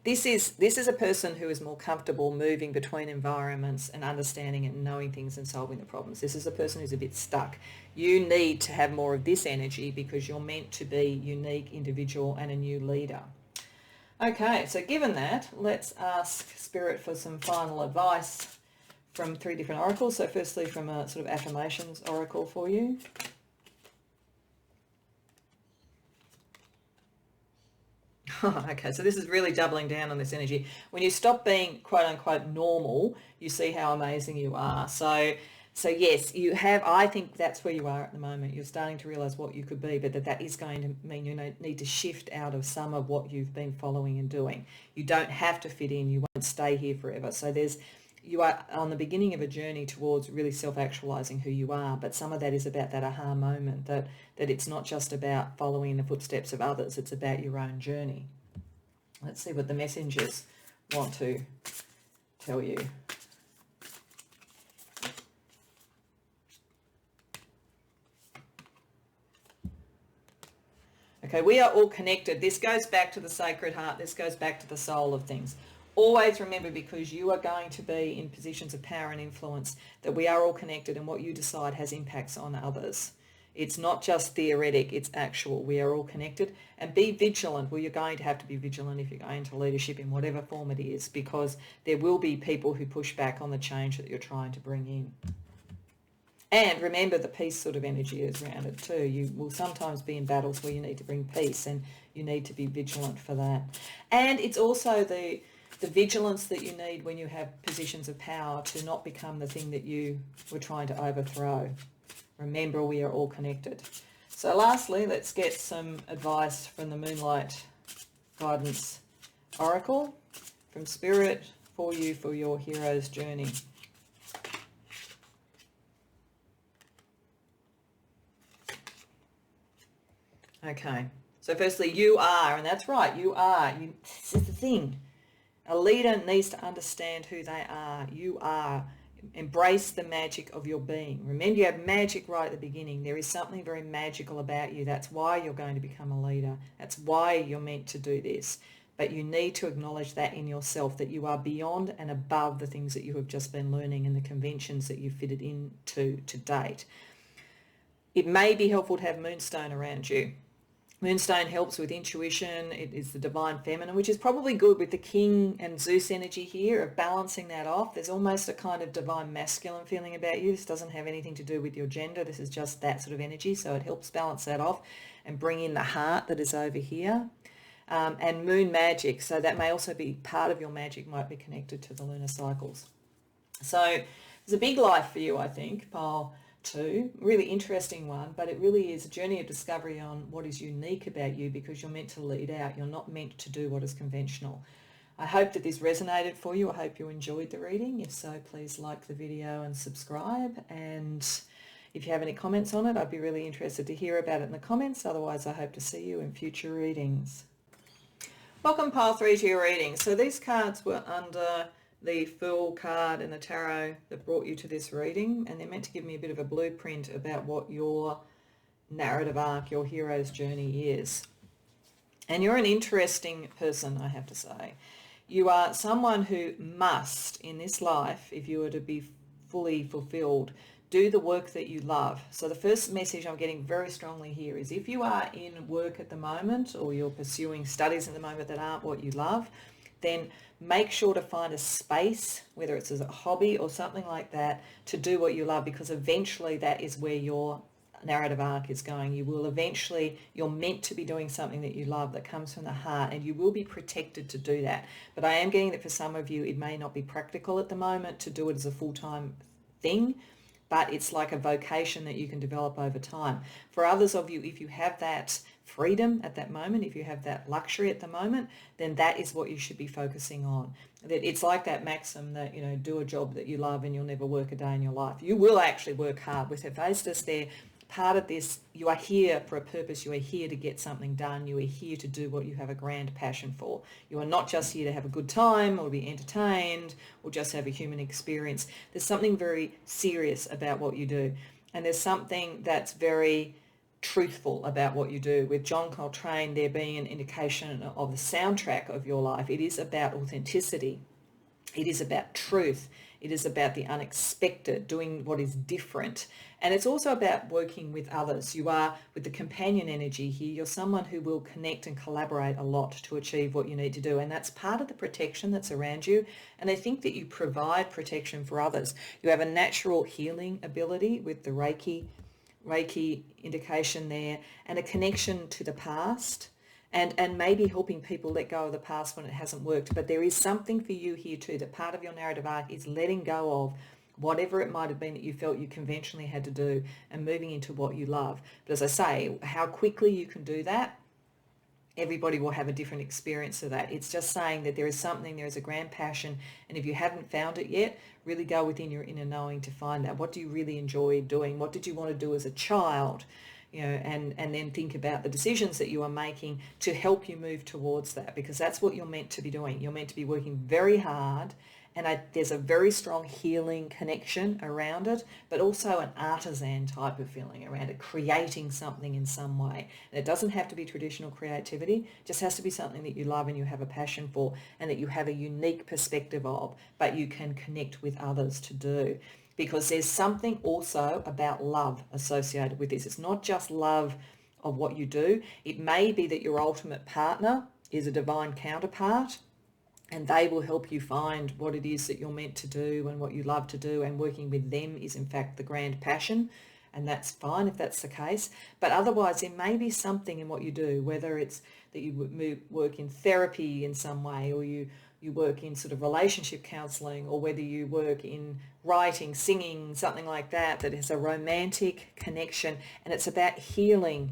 this is a person who is more comfortable moving between environments and understanding and knowing things and solving the problems. This is a person who's a bit stuck. You need to have more of this energy because you're meant to be unique, individual and a new leader. Okay, so given that, let's ask Spirit for some final advice from 3 different oracles. So firstly, from a sort of affirmations oracle for you. Okay, so this is really doubling down on this energy. When you stop being quote unquote normal, you see how amazing you are. So yes, you have, I think that's where you are at the moment. You're starting to realize what you could be, but that is going to mean you need to shift out of some of what you've been following and doing. You don't have to fit in. You won't stay here forever. So you are on the beginning of a journey towards really self-actualizing who you are, but some of that is about that aha moment, that it's not just about following the footsteps of others, it's about your own journey. Let's see what the messengers want to tell you. Okay, we are all connected. This goes back to the sacred heart. This goes back to the soul of things. Always remember, because you are going to be in positions of power and influence, that we are all connected, and what you decide has impacts on others. It's not just theoretic, it's actual. We are all connected. And be vigilant. Well, you're going to have to be vigilant if you're going into leadership in whatever form it is, because there will be people who push back on the change that you're trying to bring in. And remember, the peace sort of energy is around it too. You will sometimes be in battles where you need to bring peace, and you need to be vigilant for that. And it's also the vigilance that you need when you have positions of power to not become the thing that you were trying to overthrow. Remember, we are all connected. So lastly, let's get some advice from the Moonlight Guidance Oracle from Spirit for you for your hero's journey. Okay, so firstly, you are, and that's right, you are. This is the thing. A leader needs to understand who they are. You are. Embrace the magic of your being. Remember, you have magic right at the beginning. There is something very magical about you. That's why you're going to become a leader. That's why you're meant to do this. But you need to acknowledge that in yourself, that you are beyond and above the things that you have just been learning and the conventions that you've fitted into to date. It may be helpful to have Moonstone around you. Moonstone helps with intuition. It is the divine feminine, which is probably good with the King and Zeus energy here of balancing that off. There's almost a kind of divine masculine feeling about you. This doesn't have anything to do with your gender. This is just that sort of energy. So it helps balance that off and bring in the heart that is over here. And moon magic. So that may also be part of your magic, might be connected to the lunar cycles. So there's a big life for you, I think, Pile 2, really interesting one, but it really is a journey of discovery on what is unique about you, because you're meant to lead out. You're not meant to do what is conventional. I hope that this resonated for you. I hope you enjoyed the reading. If so, please like the video and subscribe. And if you have any comments on it, I'd be really interested to hear about it in the comments. Otherwise, I hope to see you in future readings. Welcome, Pile 3, to your reading. So these cards were under the Fool card and the Tarot that brought you to this reading, and they're meant to give me a bit of a blueprint about what your narrative arc, your hero's journey is. And you're an interesting person, I have to say. You are someone who must, in this life, if you were to be fully fulfilled, do the work that you love. So the first message I'm getting very strongly here is if you are in work at the moment or you're pursuing studies at the moment that aren't what you love, then make sure to find a space, whether it's as a hobby or something like that, to do what you love, because eventually that is where your narrative arc is going. You will eventually, you're meant to be doing something that you love, that comes from the heart, and you will be protected to do that. But I am getting that for some of you, it may not be practical at the moment to do it as a full-time thing, but it's like a vocation that you can develop over time. For others of you, if you have that freedom at that moment, if you have that luxury at the moment, then that is what you should be focusing on. That it's like that maxim that, you know, do a job that you love and you'll never work a day in your life. You will actually work hard. With Hephaestus there, part of this, you are here for a purpose. You are here to get something done. You are here to do what you have a grand passion for. You are not just here to have a good time or be entertained or just have a human experience. There's something very serious about what you do. And there's something that's very truthful about what you do. With John Coltrane there being an indication of the soundtrack of your life, it is about authenticity. It is about truth. It is about the unexpected, doing what is different. And it's also about working with others. You are, with the companion energy here, you're someone who will connect and collaborate a lot to achieve what you need to do. And that's part of the protection that's around you. And I think that you provide protection for others. You have a natural healing ability with the Reiki indication there, and a connection to the past. And maybe helping people let go of the past when it hasn't worked. But there is something for you here too, that part of your narrative arc is letting go of whatever it might have been that you felt you conventionally had to do and moving into what you love. But as I say, how quickly you can do that, everybody will have a different experience of that. It's just saying that there is something, there is a grand passion, and if you haven't found it yet, really go within your inner knowing to find that. What do you really enjoy doing? What did you want to do as a child? You know, and then think about the decisions that you are making to help you move towards that, because that's what you're meant to be doing. You're meant to be working very hard, and there's a very strong healing connection around it, but also an artisan type of feeling around it, creating something in some way. And it doesn't have to be traditional creativity, it just has to be something that you love and you have a passion for and that you have a unique perspective of, but you can connect with others to do. Because there's something also about love associated with this. It's not just love of what you do. It may be that your ultimate partner is a divine counterpart, and they will help you find what it is that you're meant to do and what you love to do, and working with them is in fact the grand passion, and that's fine if that's the case. But otherwise, there may be something in what you do, whether it's that you work in therapy in some way, or you work in sort of relationship counselling, or whether you work in writing, singing, something like that, that has a romantic connection, and it's about healing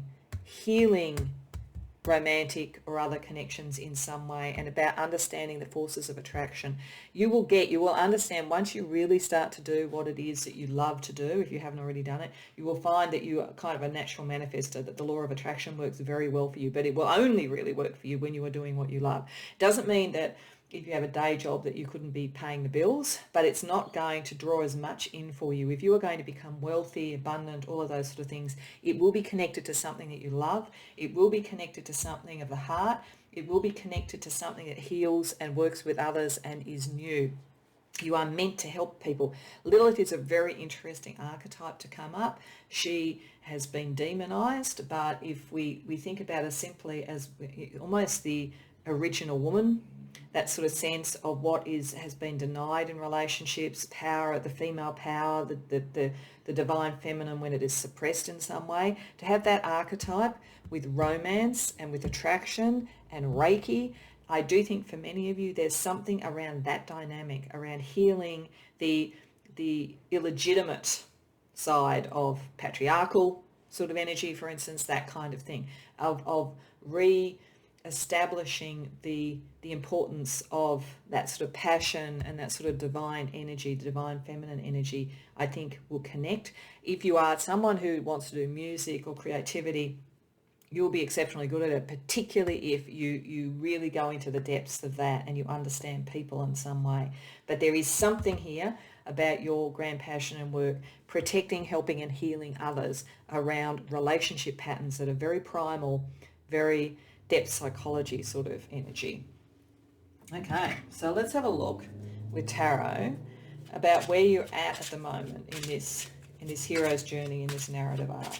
romantic or other connections in some way, and about understanding the forces of attraction. You will understand once you really start to do what it is that you love to do, if you haven't already done it, you will find that you are kind of a natural manifester, that the law of attraction works very well for you, but it will only really work for you when you are doing what you love. It doesn't mean that if you have a day job that you couldn't be paying the bills, but it's not going to draw as much in for you. If you are going to become wealthy, abundant, all of those sort of things, it will be connected to something that you love. It will be connected to something of the heart. It will be connected to something that heals and works with others and is new. You are meant to help people. Lilith is a very interesting archetype to come up. She has been demonized, but if we think about her simply as almost the original woman, that sort of sense of what has been denied in relationships, power, the female power, the divine feminine when it is suppressed in some way, to have that archetype with romance and with attraction and Reiki, I do think for many of you there's something around that dynamic, around healing the illegitimate side of patriarchal sort of energy, for instance, that kind of thing, of establishing the importance of that sort of passion and that sort of divine energy, the divine feminine energy, I think will connect. If you are someone who wants to do music or creativity, you'll be exceptionally good at it, particularly if you really go into the depths of that and you understand people in some way. But there is something here about your grand passion and work, protecting, helping and healing others around relationship patterns that are very primal, very depth psychology sort of energy. Okay, so let's have a look with tarot about where you're at the moment in this hero's journey, in this narrative arc.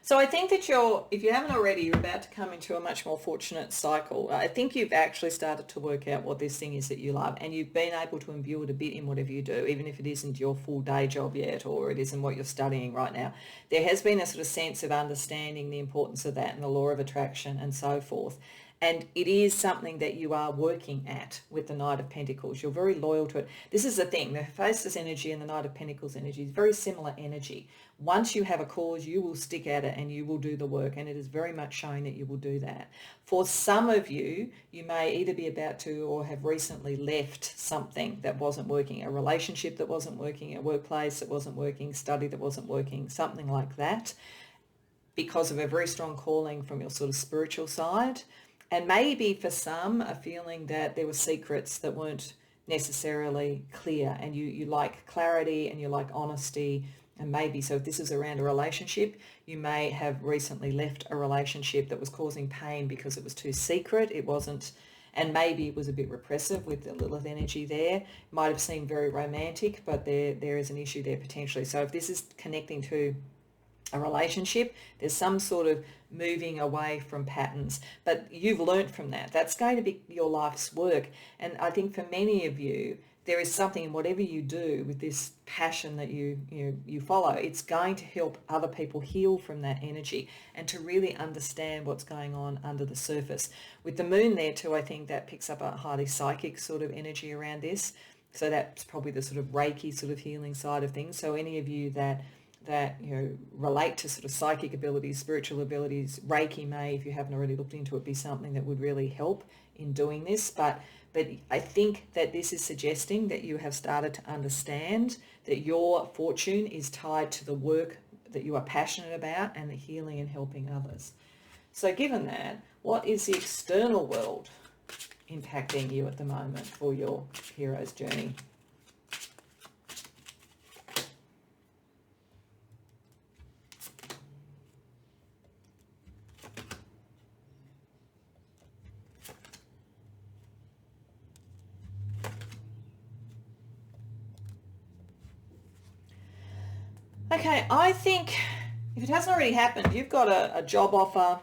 So I think that if you haven't already, you're about to come into a much more fortunate cycle. I think you've actually started to work out what this thing is that you love, and you've been able to imbue it a bit in whatever you do, even if it isn't your full day job yet, or it isn't what you're studying right now. There has been a sort of sense of understanding the importance of that and the law of attraction and so forth. And it is something that you are working at with the Knight of Pentacles. You're very loyal to it. This is the thing. The Hephaestus energy and the Knight of Pentacles energy is very similar energy. Once you have a cause, you will stick at it and you will do the work. And it is very much showing that you will do that. For some of you, you may either be about to or have recently left something that wasn't working, a relationship that wasn't working, a workplace that wasn't working, study that wasn't working, something like that, because of a very strong calling from your sort of spiritual side. And maybe for some, a feeling that there were secrets that weren't necessarily clear, and you like clarity and you like honesty. And maybe, so if this is around a relationship, you may have recently left a relationship that was causing pain because it was too secret. It wasn't, and maybe it was a bit repressive with the Lilith energy there. It might have seemed very romantic, but there is an issue there potentially. So if this is connecting to a relationship, there's some sort of moving away from patterns, but you've learned from that. That's going to be your life's work. And I think for many of you, there is something in whatever you do with this passion that you follow, it's going to help other people heal from that energy and to really understand what's going on under the surface. With the moon there too, I think that picks up a highly psychic sort of energy around this. So that's probably the sort of Reiki sort of healing side of things. So any of you that relate to sort of psychic abilities, spiritual abilities, Reiki may, if you haven't already looked into it, be something that would really help in doing this. But I think that this is suggesting that you have started to understand that your fortune is tied to the work that you are passionate about and the healing and helping others. So given that, what is the external world impacting you at the moment for your hero's journey? Okay, I think if it hasn't already happened, you've got a job offer,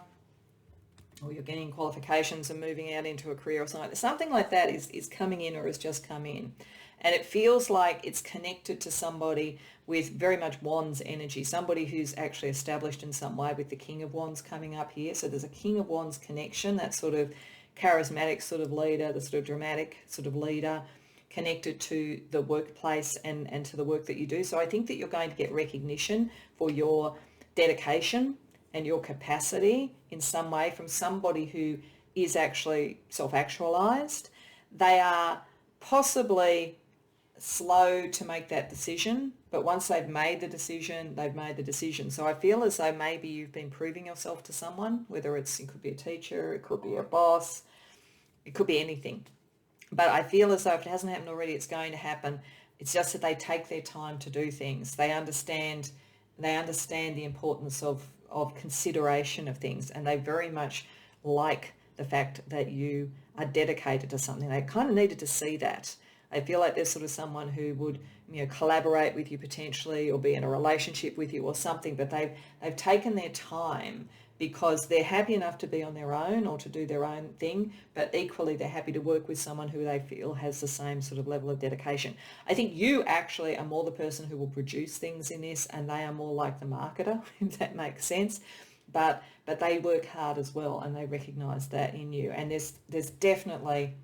or you're getting qualifications and moving out into a career or something like that is coming in or has just come in. And it feels like it's connected to somebody with very much Wands energy, somebody who's actually established in some way, with the King of Wands coming up here. So there's a King of Wands connection, that sort of charismatic sort of leader, the sort of dramatic sort of leader, connected to the workplace and to the work that you do. So I think that you're going to get recognition for your dedication and your capacity in some way from somebody who is actually self-actualized. They are possibly slow to make that decision, but once they've made the decision, they've made the decision. So I feel as though maybe you've been proving yourself to someone, whether it could be a teacher, it could be a boss, it could be anything. But I feel as though if it hasn't happened already, it's going to happen. It's just that they take their time to do things. They understand the importance of consideration of things, and they very much like the fact that you are dedicated to something. They kind of needed to see that. I feel like there's sort of someone who would, collaborate with you potentially, or be in a relationship with you or something, but they've taken their time because they're happy enough to be on their own or to do their own thing, but equally they're happy to work with someone who they feel has the same sort of level of dedication. I think you actually are more the person who will produce things in this, and they are more like the marketer, if that makes sense. but they work hard as well, and they recognize that in you. And there's definitely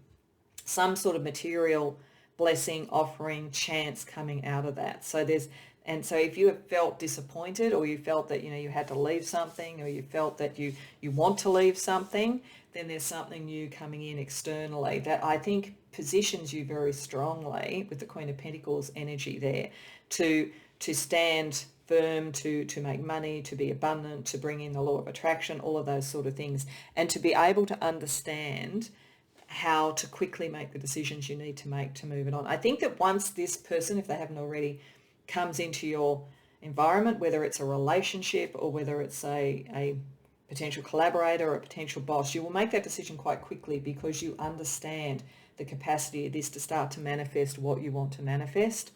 some sort of material blessing, offering, chance coming out of that. So if you have felt disappointed, or you felt that you had to leave something, or you felt that you want to leave something, then there's something new coming in externally that I think positions you very strongly with the Queen of Pentacles energy there to stand firm, to make money, to be abundant, to bring in the law of attraction, all of those sort of things, and to be able to understand how to quickly make the decisions you need to make to move it on. I think that once this person, if they haven't already, comes into your environment, whether it's a relationship or whether it's a potential collaborator or a potential boss, you will make that decision quite quickly because you understand the capacity of this to start to manifest what you want to manifest.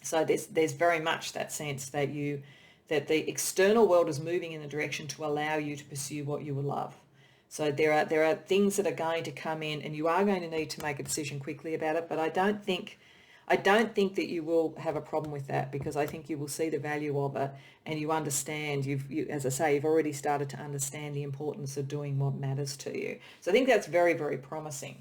So there's very much that sense that the external world is moving in a direction to allow you to pursue what you would love. So there are things that are going to come in, and you are going to need to make a decision quickly about it. But I don't think that you will have a problem with that, because I think you will see the value of it, and you understand. As I say, you've already started to understand the importance of doing what matters to you. So I think that's very, very promising.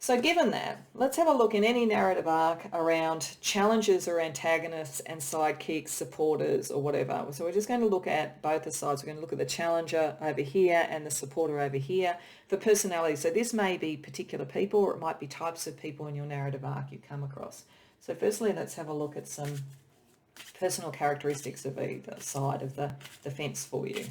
So given that, let's have a look in any narrative arc around challenges or antagonists and sidekicks, supporters, or whatever. So we're just going to look at both the sides. We're going to look at the challenger over here and the supporter over here for personality. So this may be particular people, or it might be types of people in your narrative arc you come across. So firstly, let's have a look at some personal characteristics of either side of the fence for you.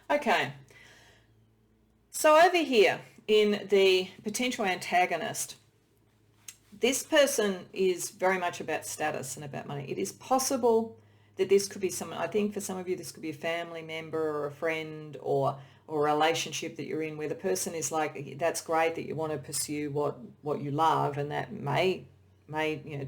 Okay, so over here in the potential antagonist, this person is very much about status and about money. It is possible that this could be someone, I think for some of you, this could be a family member or a friend or a relationship that you're in, where the person is like, that's great that you want to pursue what you love, and that may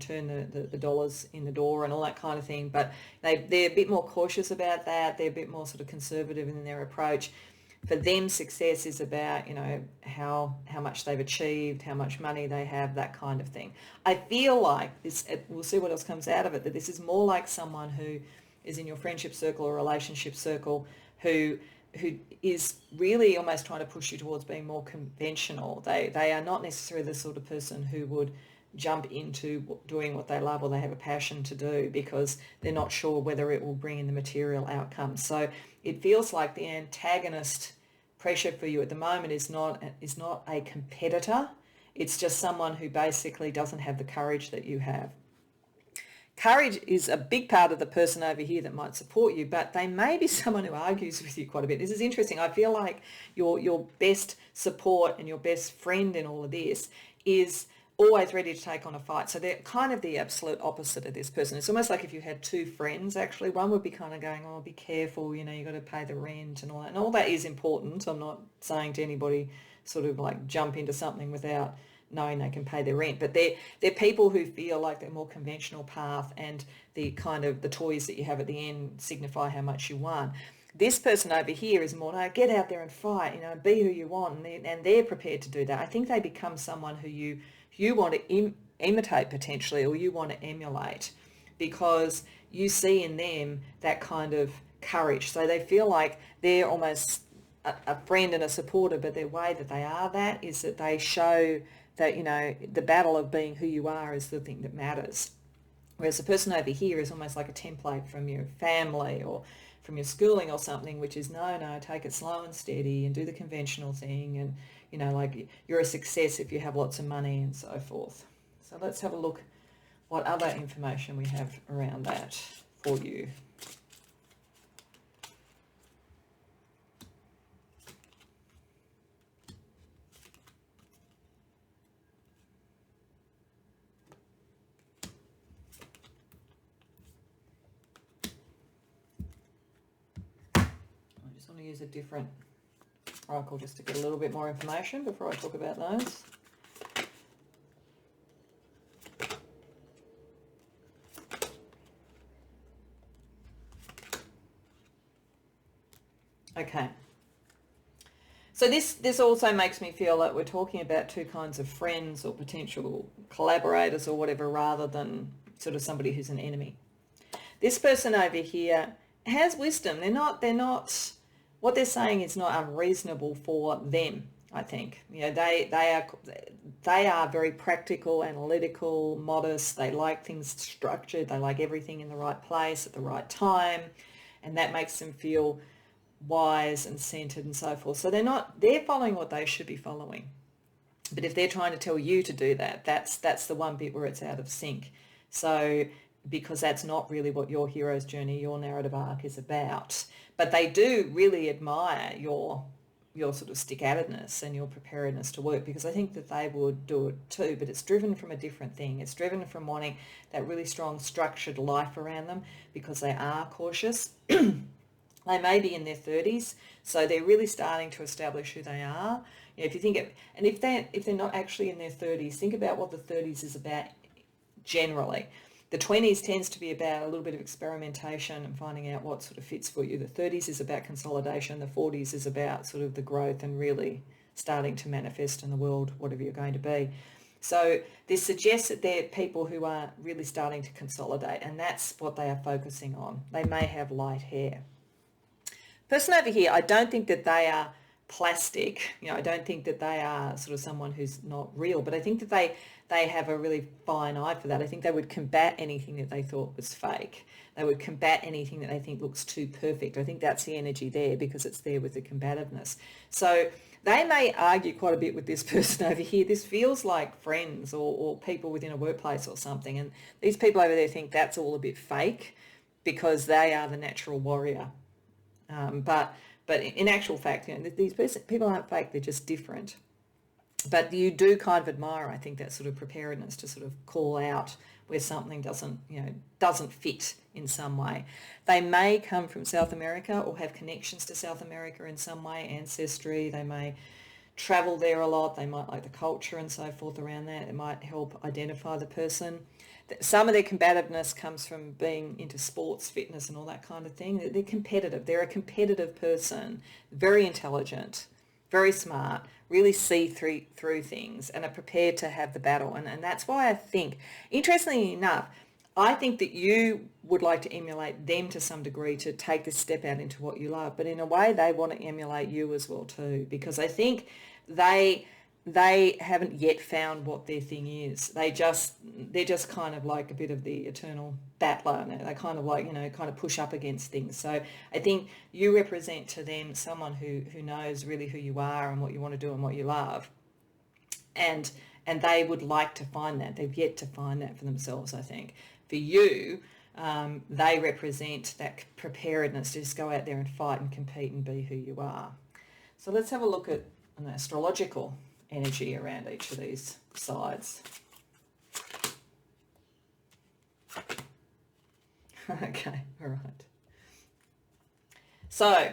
turn the dollars in the door and all that kind of thing, but they're a bit more cautious about that. They're a bit more sort of conservative in their approach. For them, success is about how much they've achieved, how much money they have, that kind of thing. I feel like this, we'll see what else comes out of it, that this is more like someone who is in your friendship circle or relationship circle who is really almost trying to push you towards being more conventional. They are not necessarily the sort of person who would jump into doing what they love or they have a passion to do because they're not sure whether it will bring in the material outcome. So it feels like the antagonist pressure for you at the moment is not a competitor. It's just someone who basically doesn't have the courage that you have. Courage is a big part of the person over here that might support you, but they may be someone who argues with you quite a bit. This is interesting. I feel like your best support and your best friend in all of this is always ready to take on a fight. So they're kind of the absolute opposite of this person. It's almost like if you had two friends, actually. One would be kind of going, oh, be careful, you got to pay the rent and all that. And all that is important. I'm not saying to anybody sort of like jump into something without knowing they can pay their rent. But they're people who feel like they're more conventional path, and the kind of the toys that you have at the end signify how much you won. This person over here is more, no, get out there and fight, be who you want. And they're prepared to do that. I think they become someone who you want to imitate potentially, or you want to emulate, because you see in them that kind of courage. So they feel like they're almost a friend and a supporter, but their way that they are that is that they show that, the battle of being who you are is the thing that matters. Whereas the person over here is almost like a template from your family or from your schooling or something, which is no, take it slow and steady and do the conventional thing, and like you're a success if you have lots of money and so forth. So let's have a look what other information we have around that for you. I just want to use a different oracle just to get a little bit more information before I talk about those. Okay. So this also makes me feel like we're talking about two kinds of friends or potential collaborators or whatever, rather than sort of somebody who's an enemy. This person over here has wisdom. What they're saying is not unreasonable for them, I think. They are very practical, analytical, modest. They like things structured. They like everything in the right place at the right time, and that makes them feel wise and centered and so forth. So they're following what they should be following. But if they're trying to tell you to do that, that's the one bit where it's out of sync. So because that's not really what your hero's journey, your narrative arc is about. But they do really admire your sort of stick-at-itness and your preparedness to work, because I think that they would do it too, but it's driven from a different thing. It's driven from wanting that really strong structured life around them, because they are cautious. They may be in their 30s, so they're really starting to establish who they are. If you think it, and if they're not actually in their 30s, think about what the 30s is about generally. The 20s tends to be about a little bit of experimentation and finding out what sort of fits for you. The 30s is about consolidation. The 40s is about sort of the growth and really starting to manifest in the world, whatever you're going to be. So this suggests that they're people who are really starting to consolidate, and that's what they are focusing on. They may have light hair. Person over here, I don't think that they are plastic. I don't think that they are sort of someone who's not real, but I think that they have a really fine eye for that. I think they would combat anything that they thought was fake. They would combat anything that they think looks too perfect. I think that's the energy there, because it's there with the combativeness. So they may argue quite a bit with this person over here. This feels like friends or people within a workplace or something. And these people over there think that's all a bit fake, because they are the natural warrior. But in actual fact, these people aren't fake, they're just different. But you do kind of admire, I think, that sort of preparedness to sort of call out where something doesn't fit in some way. They may come from South America or have connections to South America in some way, ancestry. They may travel there a lot. They might like the culture and so forth around that. It might help identify the person. Some of their combativeness comes from being into sports, fitness and all that kind of thing. They're competitive. They're a competitive person, very intelligent, very smart, really see through things, and are prepared to have the battle. And that's why I think, interestingly enough, I think that you would like to emulate them to some degree, to take this step out into what you love. But in a way, they want to emulate you as well too, because I think they haven't yet found what their thing is. They're just kind of like a bit of the eternal battler. They kind of like, kind of push up against things. So I think you represent to them someone who knows really who you are and what you want to do and what you love. And they would like to find that. They've yet to find that for themselves, I think. For you, they represent that preparedness to just go out there and fight and compete and be who you are. So let's have a look at an astrological energy around each of these sides. Okay, all right. So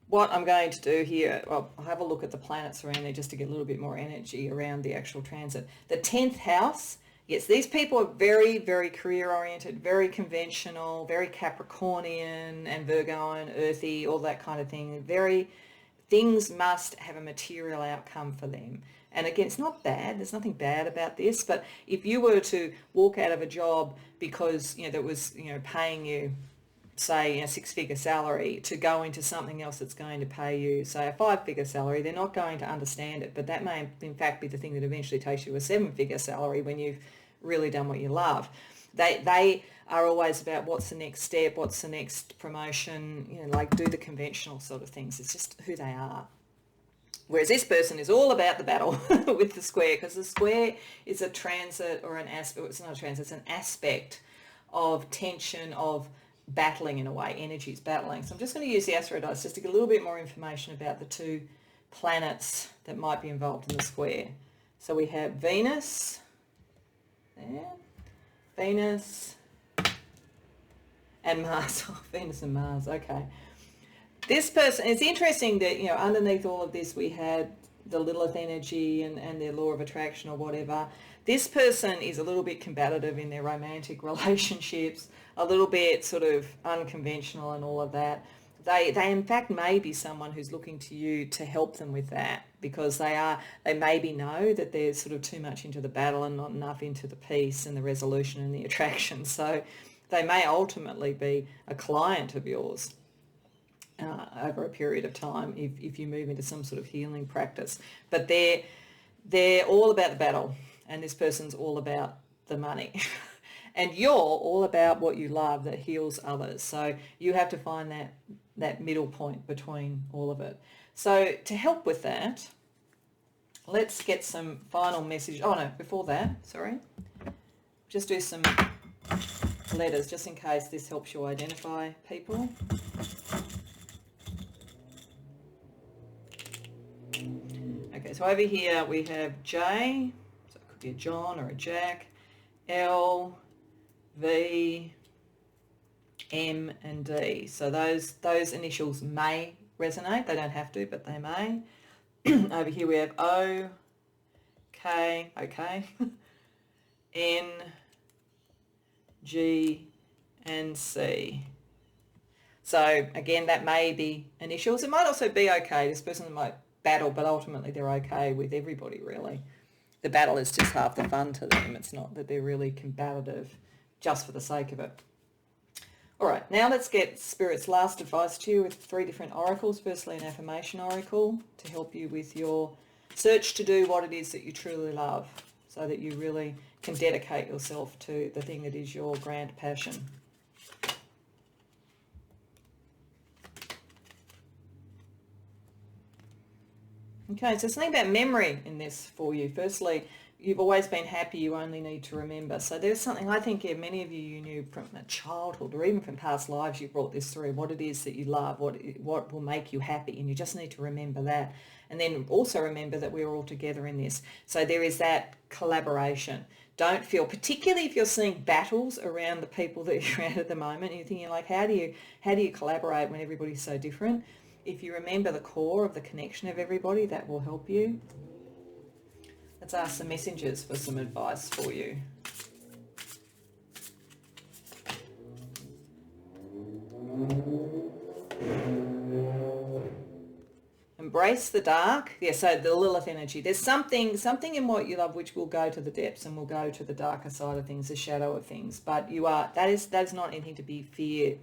what I'm going to do here, I'll have a look at the planets around there just to get a little bit more energy around the actual transit. The 10th house, yes, these people are very, very career-oriented, very conventional, very Capricornian and Virgoan, earthy, all that kind of thing. Things must have a material outcome for them. And again, it's not bad. There's nothing bad about this. But if you were to walk out of a job because, that was, paying you, say, a 6-figure salary, to go into something else that's going to pay you, say, a 5-figure salary, they're not going to understand it. But that may, in fact, be the thing that eventually takes you a 7-figure salary when you've really done what you love. They are always about what's the next step, what's the next promotion, like do the conventional sort of things. It's just who they are. Whereas this person is all about the battle with the square, because the square is a transit or an aspect, it's not a transit, it's an aspect of tension, of battling in a way, energies battling. So I'm just going to use the Astro Dice just to get a little bit more information about the two planets that might be involved in the square. So we have Venus, there, Venus and Mars. Oh, Venus and Mars, okay. This person, it's interesting that, underneath all of this we had the Lilith energy and their law of attraction or whatever. This person is a little bit combative in their romantic relationships, a little bit sort of unconventional and all of that. They in fact may be someone who's looking to you to help them with that, because they maybe know that they're sort of too much into the battle and not enough into the peace and the resolution and the attraction. So they may ultimately be a client of yours over a period of time if you move into some sort of healing practice. But they're all about the battle, and this person's all about the money. And you're all about what you love that heals others. So you have to find that middle point between all of it. So to help with that, let's get some final message. Oh no, before that, sorry. Just do some letters just in case this helps you identify people. Okay, so over here we have J, so it could be a John or a Jack, L, V, M and D. So those initials may resonate. They don't have to, but they may. Over here we have O, K, okay, N, G and C. So again, that may be initials. It might also be okay. This person might battle, but ultimately they're okay with everybody, really. The battle is just half the fun to them. It's not that they're really combative just for the sake of it. All right, now let's get Spirit's last advice to you with 3 different oracles. Firstly, an affirmation oracle to help you with your search to do what it is that you truly love, so that you really can dedicate yourself to the thing that is your grand passion. Okay, so something about memory in this for you. Firstly, you've always been happy, you only need to remember. So there's something, I think many of you knew from childhood or even from past lives, you brought this through, what it is that you love, what will make you happy, and you just need to remember that. And then also remember that we're all together in this. So there is that collaboration. Don't feel, particularly if you're seeing battles around the people that you're at the moment, and you're thinking like, how do you collaborate when everybody's so different? If you remember the core of the connection of everybody, that will help you. Let's ask the messengers for some advice for you. Embrace the dark. Yeah, so the Lilith energy. There's something in what you love which will go to the depths and will go to the darker side of things, the shadow of things. But that is not anything to be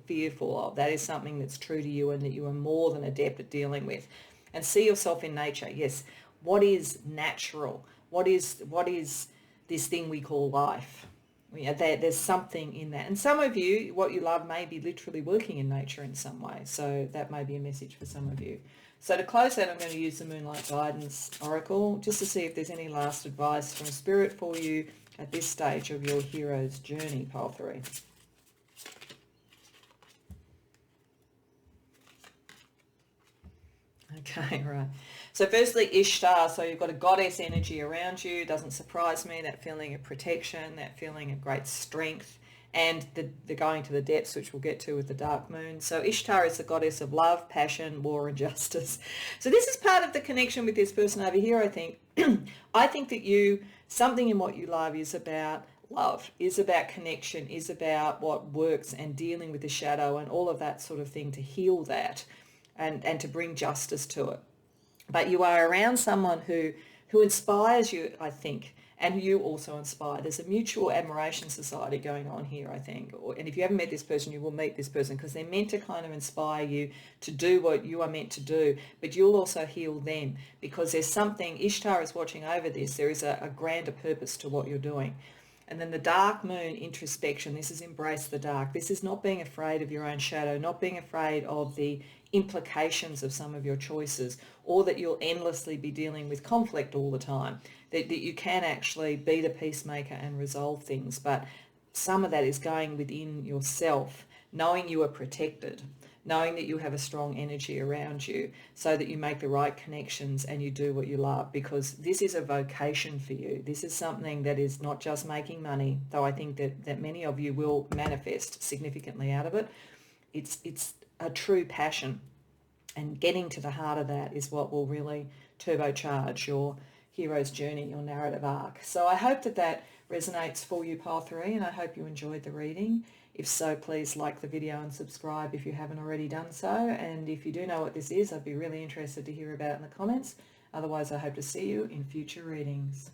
fearful of. That is something that's true to you and that you are more than adept at dealing with. And see yourself in nature. Yes, what is natural? What is this thing we call life? There's something in that. And some of you, what you love may be literally working in nature in some way. So that may be a message for some of you. So to close that, I'm going to use the Moonlight Guidance Oracle just to see if there's any last advice from Spirit for you at this stage of your hero's journey, Pile 3. Okay, right. So firstly, Ishtar. So you've got a goddess energy around you. Doesn't surprise me, that feeling of protection, that feeling of great strength, and the going to the depths, which we'll get to with the dark moon. So Ishtar is the goddess of love, passion, war and justice. So this is part of the connection with this person over here, I think. I think that something in what you love is about love, is about connection, is about what works and dealing with the shadow and all of that sort of thing to heal that and to bring justice to it. But you are around someone who inspires you, I think, and you also inspire. There's a mutual admiration society going on here, I think. And if you haven't met this person, you will meet this person, because they're meant to kind of inspire you to do what you are meant to do, but you'll also heal them, because there's something, Ishtar is watching over this, there is a grander purpose to what you're doing. And then the dark moon, introspection. This is embrace the dark. This is not being afraid of your own shadow, not being afraid of the implications of some of your choices, or that you'll endlessly be dealing with conflict all the time, that you can actually be the peacemaker and resolve things. But some of that is going within yourself, knowing you are protected, knowing that you have a strong energy around you, so that you make the right connections and you do what you love, because this is a vocation for you. This is something that is not just making money, though I think that many of you will manifest significantly out of it. It's a true passion, and getting to the heart of that is what will really turbocharge your hero's journey, your narrative arc. So I hope that that resonates for you, Pile 3, and I hope you enjoyed the reading. If so, please like the video and subscribe if you haven't already done so. And if you do know what this is, I'd be really interested to hear about it in the comments. Otherwise, I hope to see you in future readings.